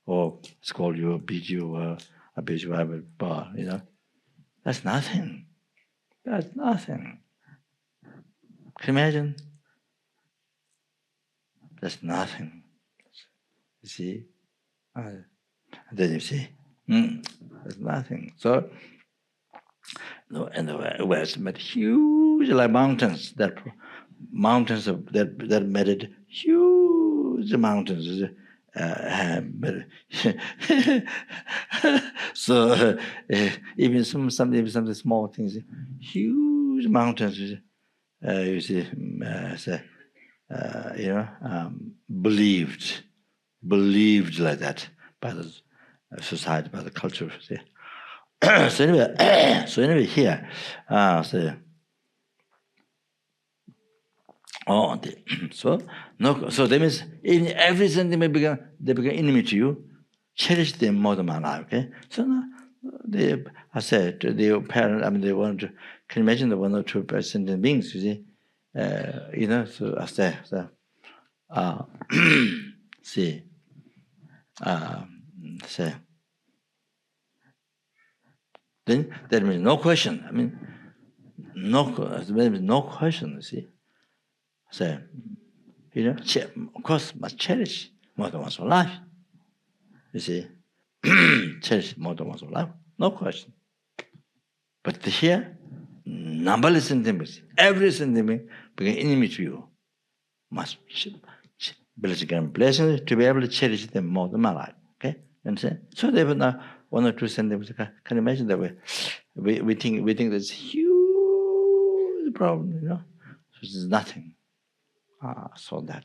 or scold you, beat you, abuse you, whatever, you know. That's nothing. That's nothing. Can you imagine? That's nothing. You see? Then you see, there's nothing. So, no, in the West, but huge like mountains. That made huge mountains. So even some small things, huge mountains. You see, you know, believed like that by the society, by the culture. See? So anyway, here, so that means in everything they become enemy to you. Cherish them more than my life. Okay, so now I said to the parent, I mean, they want to. Can you imagine the 1 or 2 sentient beings? You see, you know. So I say, see, say. Then that means no question. I mean, no question. You see, say, you know, of course, must cherish more than one's life. You see, cherish more than one's life, no question. But here, numberless sentiments, every sentiment become enemy to you. Must blessings to be able to cherish them more than my life. Okay, understand? So they will now 1 or 2 sentiments. Can you imagine that we think there's huge problem, you know? So there's nothing. So that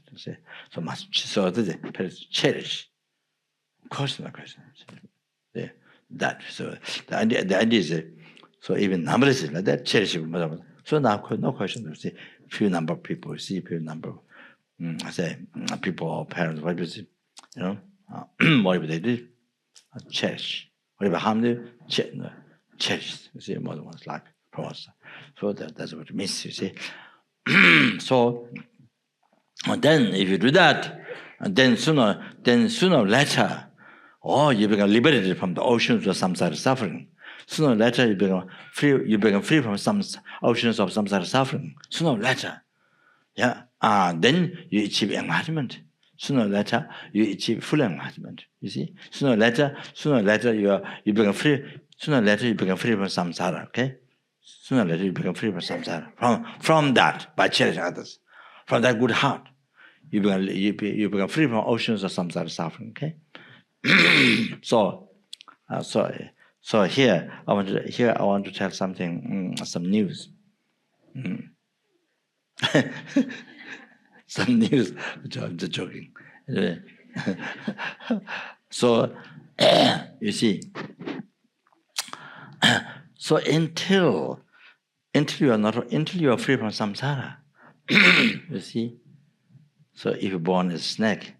so much. So this cherish. Of course, no question. That so the idea is so even numberless like that cherish. So now no question. You see, few number of people. You see, few number. I say people or parents. What is it? You know, whatever they do, cherish. Whatever harm they cherish. You see, more than one's life for us. So that's what it means. You see. So. And then, if you do that, and then sooner or later, you become liberated from the oceans of samsara suffering. Sooner or later, you become free from some oceans of samsara suffering. Sooner or later, then you achieve enlightenment. Sooner or later, you achieve full enlightenment. You see, sooner or later, you become free. Sooner or later, you become free from samsara. Okay, sooner or later, you become free from samsara. From that, by cherishing others. From that good heart, you become free from oceans of samsara suffering. Okay, so here I want to tell something, some news, some news. I'm just joking. Anyway. So you see, so until you are free from samsara. You see, so if you're born as a snake,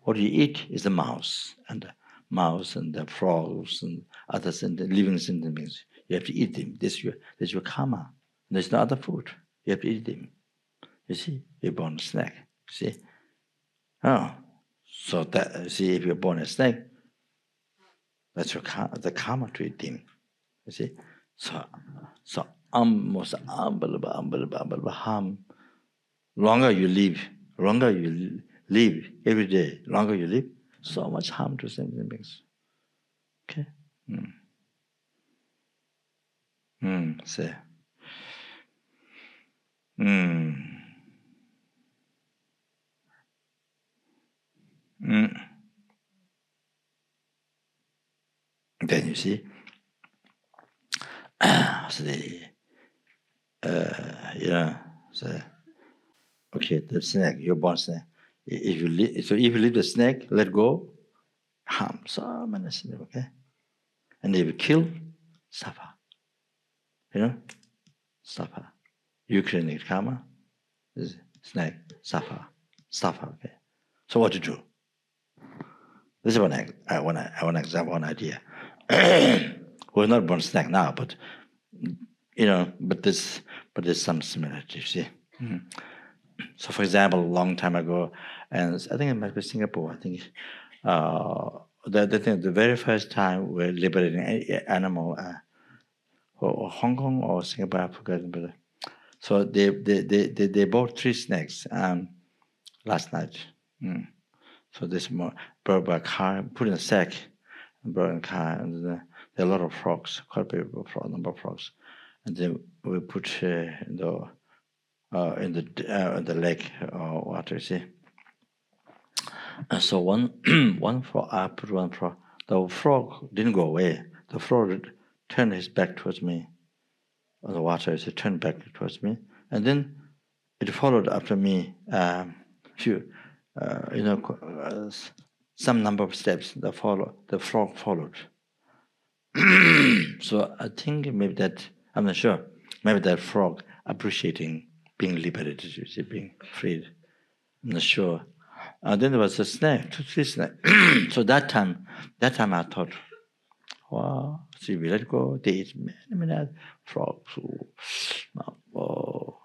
what you eat is the mouse and the frogs and other living sentient beings. You have to eat them. That's your karma. There's no other food. You have to eat them. You see, you're born a snake. See, so that see if you're born a snake, that's your the karma to eat them. You see, so most unbelievable harm. Longer you live every day. Longer you live, so much harm to sentient beings. Okay. Say. Then you see. So okay, the snake, you're born snake. If you leave the snake, let go, harm so many snakes, okay? And if you kill, suffer. You know? Suffer. Ukrainian karma, snake, suffer, okay? So what to do? This is one example, one idea. We're not born snake now, but but there's some similarity, you see. So, for example, a long time ago, and I think it might be Singapore. I think the very first time we're liberating an animal, or Hong Kong or Singapore, I forgot. But so they bought 3 snakes last night. So this brought by car, put in a sack, and brought in a car, and there are a lot of frogs, quite a number of frogs, and then we put in the lake water. See, and so one frog, I put one frog. The frog didn't go away. The frog turned his back towards me. On the water, it turned back towards me, and then it followed after me. Some number of steps. The frog followed. So I think maybe that, I'm not sure. Maybe that frog appreciating being liberated, you see, being freed. I'm not sure. Then there was a snake, 2, 3 snakes. So that time I thought, wow, see, we let go. They eat many frogs. Oh,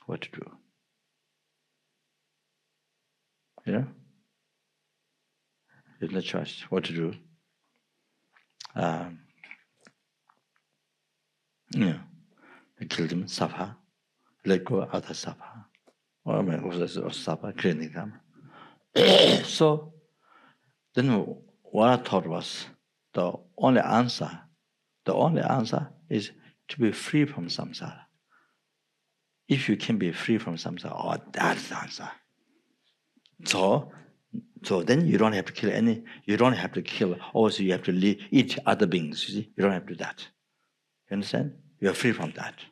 what to do? There's no choice. What to do? We killed them, suffer, let go of the suffer. Or suffer, cleaning them. So then what I thought was the only answer is to be free from samsara. If you can be free from samsara, that's the answer. So then you don't have to kill any. You don't have to kill. Also, you have to eat other beings. You see, you don't have to do that. You understand? You are free from that.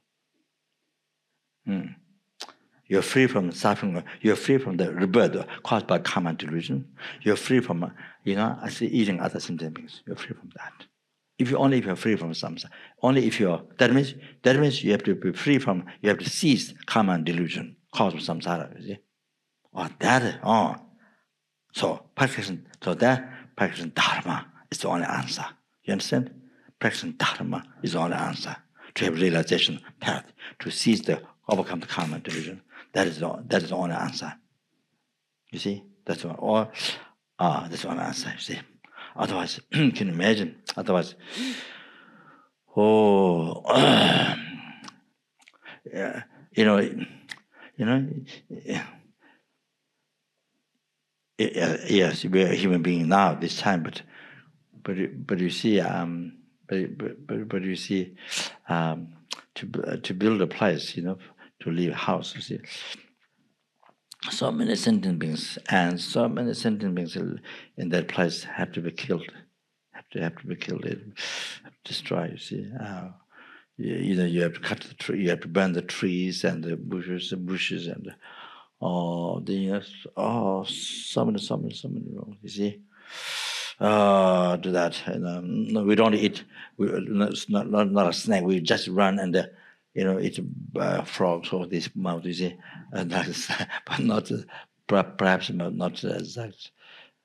You're free from suffering. You're free from the rebirth caused by karma delusion. You're free from, I see eating other sentient beings. You're free from that. If you're free from samsara, that means you have to be free from. You have to cease karma and delusion caused by samsara. You see, So practicing dharma is the only answer. You understand? Practicing dharma is the only answer to have realization path, to overcome the karma delusion. That is the only answer. You see? That's the only answer, you see. Otherwise, can you imagine? Otherwise, yes, we are a human being now this time, but you see, to build a place, to leave a house, you see, so many sentient beings in that place have to be killed, have to be killed, destroyed. You see, you have to cut the tree, you have to burn the trees and the bushes, and so many wrong. You see, do that. No, we don't eat. It's not a snack. We just run and eat frogs or this mouth. You see, but not perhaps not exact.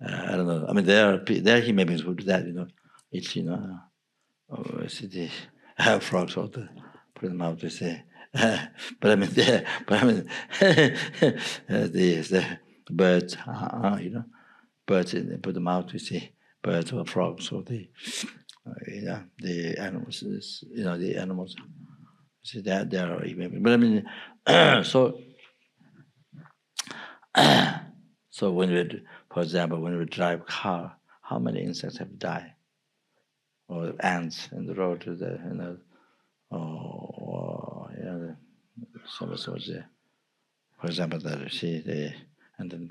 I don't know. I mean, there are human beings who do that. It's the frogs or put them out. You see. But I mean, the birds, birds put them out. You see, birds or frogs or the animals. The animals. See that they are even. But I mean, so for example, when we drive car, how many insects have died, or ants in the road? So much there. For example, that you see and then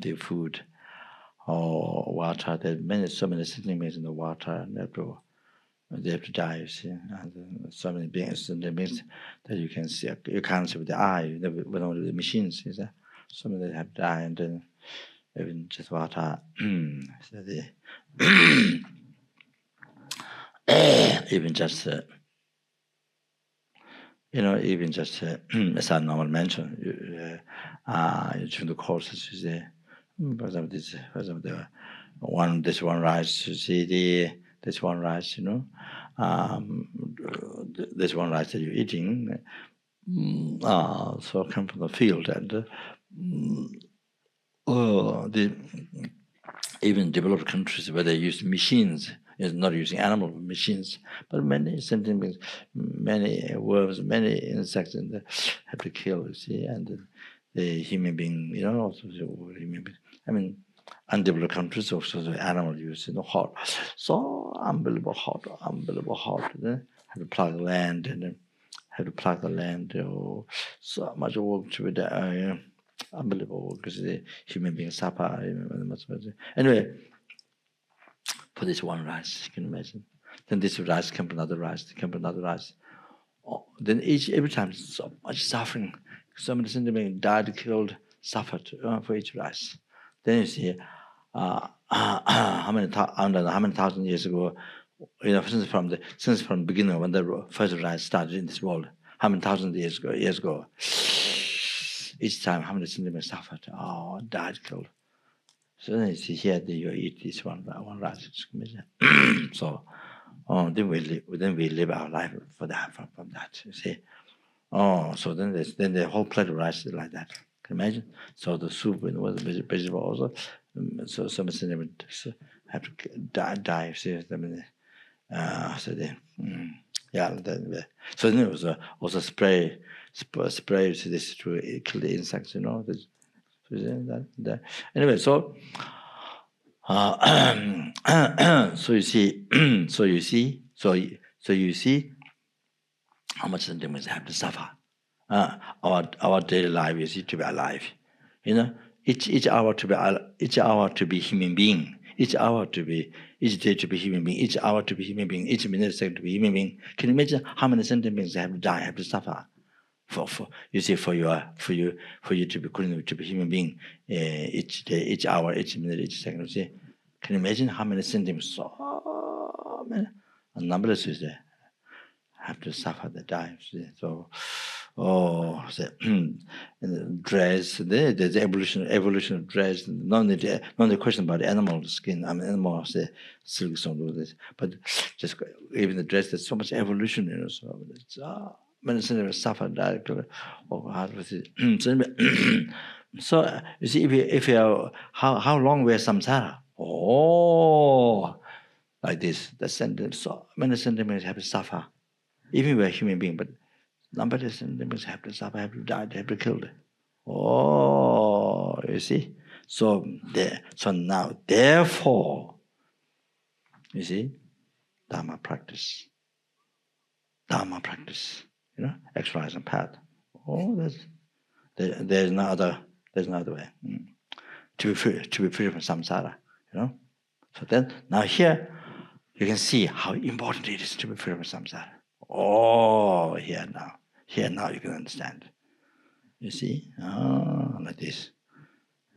the food or water. There are so many sentient beings in the water, and they have to die. You see, and so many beings. And that means that you can see. You can't see with the eye. With only the machines. You see, so many have to die, and then even just water. Even just. Even just as I normally mention, during the courses, you see, for example, this one rice, you see, this one rice, this one rice that you're eating, so come from the field, and even developed countries where they use machines, is not using animal machines, but many sentient beings, many worms, many insects, and have to kill. You see, and the human being, also human being. I mean, undeveloped countries also the animal use, hot, so unbelievable hot. Then have to plow the land, and then have to plow the land. So much work to be done. Unbelievable, because the human beings suffer. Anyway, for this one rice, you can imagine. Then this rice comes another rice, then every time so much suffering. So many sentiments died, killed, suffered for each rice. Then you see how many thousand years ago, since from the beginning when the first rice started in this world, how many thousand years ago, each time how many sentiments suffered, died, killed. So then you see here that you eat this one rice. So then we live our life for that from that. You see. So then the whole plate of rice is like that. Can you imagine? So the soup and was vegetable also. So some sentiments have to die. You see. So then so then it was also spray this to kill the insects. Anyway, so so you see how much sentiments have to suffer. Our daily life is to be alive. Each hour to be human being. Each day to be human being. Each hour to be human being. Each minute second to be human being. Can you imagine how many sentiments have to die, have to suffer? For you to be continuing to be human being, each day, each hour, each minute, each second. You see, can you imagine how many sentiments? So many, numberless is there. Have to suffer the die. So, dress. There's evolution of dress. Not the question about the animal skin. I mean, animals silk don't do this, but just even the dress. There's so much evolution. So it's many sentiments suffer directly. Hard with it. So you see, if you how long we are samsara? Like this. The sentence. So many sentiments have to suffer. Even we are human being, but numberless sentiments have to suffer, have to die, have to kill. You see. So now, therefore, you see, Dharma practice. Exercise and path. There's no other way. To be free from samsara. So then now here you can see how important it is to be free from samsara. Here now you can understand. You see, like this.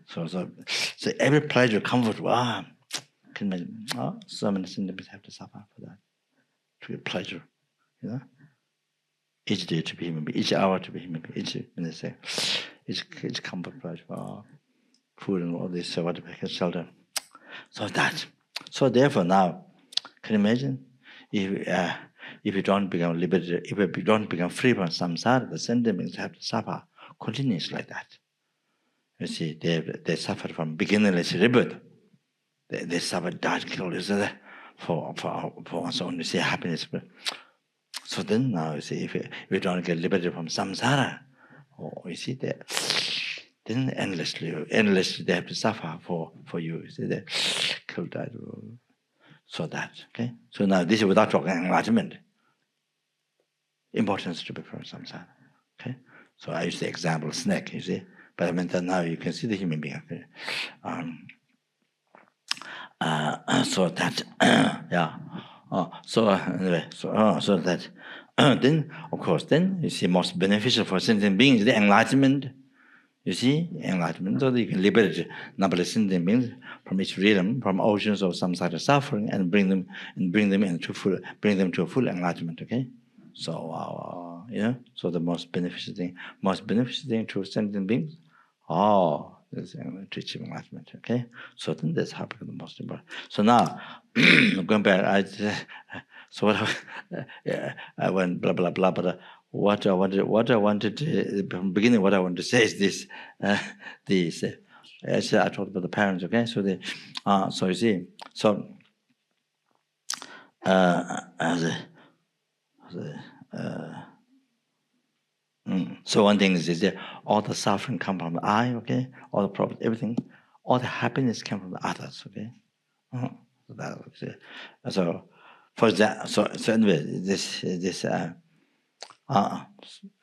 So every pleasure, comfort, can imagine. So many sentiments have to suffer for that. To get pleasure, Each day to be human being, each hour to be human being, each minute, each comfort, pleasure, food and all this, what we can shelter. So therefore now, can you imagine if you don't become liberated, if you don't become free from samsara, the sentiments have to suffer continuously like that. You see, they suffer from beginningless rebirth. They suffer died, killed, for one's own, you see, happiness. So then now, you see, if you don't get liberated from samsara, you see, then endlessly they have to suffer for you. You see, they killed, died. So that, okay? So now this is without talking enlightenment. Importance to be from samsara. Okay? So I use the example snake, you see. But I mean that now you can see the human being. Okay? So that so anyway, so that then of course then you see most beneficial for sentient beings the enlightenment. You see, enlightenment, so that you can liberate numberless sentient beings from each realm, from oceans of samsara suffering, and bring them to a full enlightenment. Okay, so so the most beneficial thing to sentient beings, is to achieve enlightenment. Okay, so then that's how the most important. So now going back, So I went blah blah blah. But what I wanted from the beginning, what I wanted to say is this: actually, I talked about the parents. Okay, so so you see, so so one thing is that all the suffering come from the I. Okay, all the problems, everything, all the happiness come from the others. Okay. So that was it. So, for example, so anyway, this you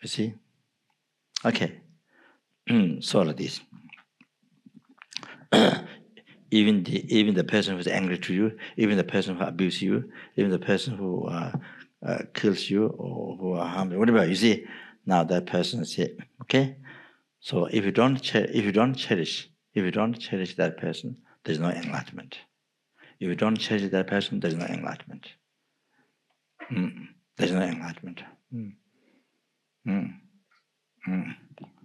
see, okay, so like this. Even the person who's angry to you, even the person who abuses you, even the person who kills you or who harms you, whatever, you see, now that person is here. Okay, so if you don't cherish that person, there's no enlightenment. If you don't cherish that person, there's no enlightenment. There's no enlightenment.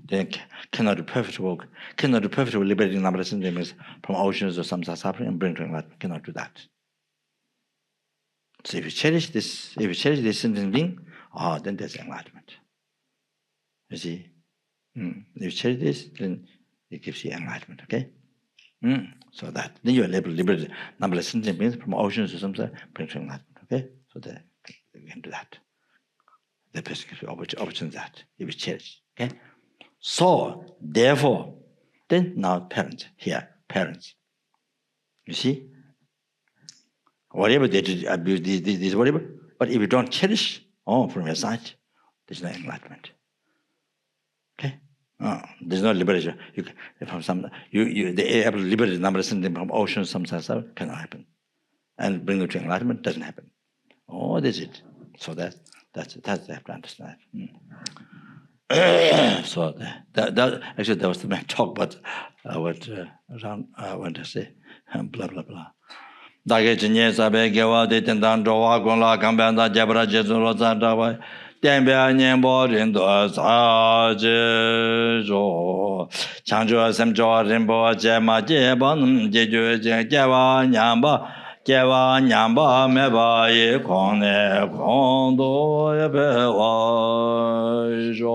They cannot do perfect work, cannot do perfect liberating number means from oceans or samsara suffering and bring to enlightenment. Cannot do that. So if you cherish this sentient being, then there's enlightenment. You see? If you cherish this, then it gives you enlightenment, okay? So that then you are liberated number sentient beings from oceans or samsara, bring to enlightenment, okay? So that you can do that. The person gives you opportunity that if you cherish, okay? So, therefore, then now parents, you see, whatever they did, abuse, this, whatever, but if you don't cherish, from your side, there's no enlightenment. Okay? There's no liberation. The able to liberate number something from ocean, some stuff cannot happen. And bring you to enlightenment doesn't happen. That's it. So that's they have to understand. So that actually there was the main talk, but I went to say blah blah blah. Dage jinye sabe gewa de tendan dowa gonla kambanda jabra jesulo zandawa dembe nyembo rindo sa je jo changjo semjo rimbo je ma je ban je je je gewa nyamba me ba ye kone kondo ye be wa jo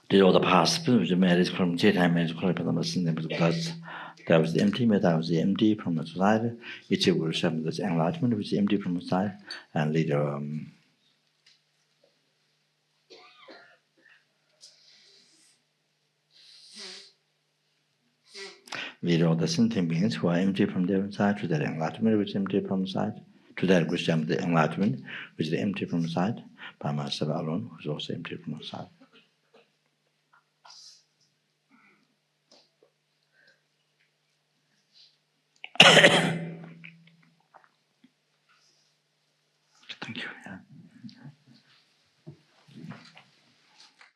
Did all the past which marriage from daytime marriage because there was the empty matter was the empty from the society, each will have this enlightenment which is empty from the society and later all the sentient beings who are empty from their side to that enlightenment which is empty from the side, to that which is the enlightenment which is empty from the side, by myself alone who is also empty from the side. Thank you. Yeah.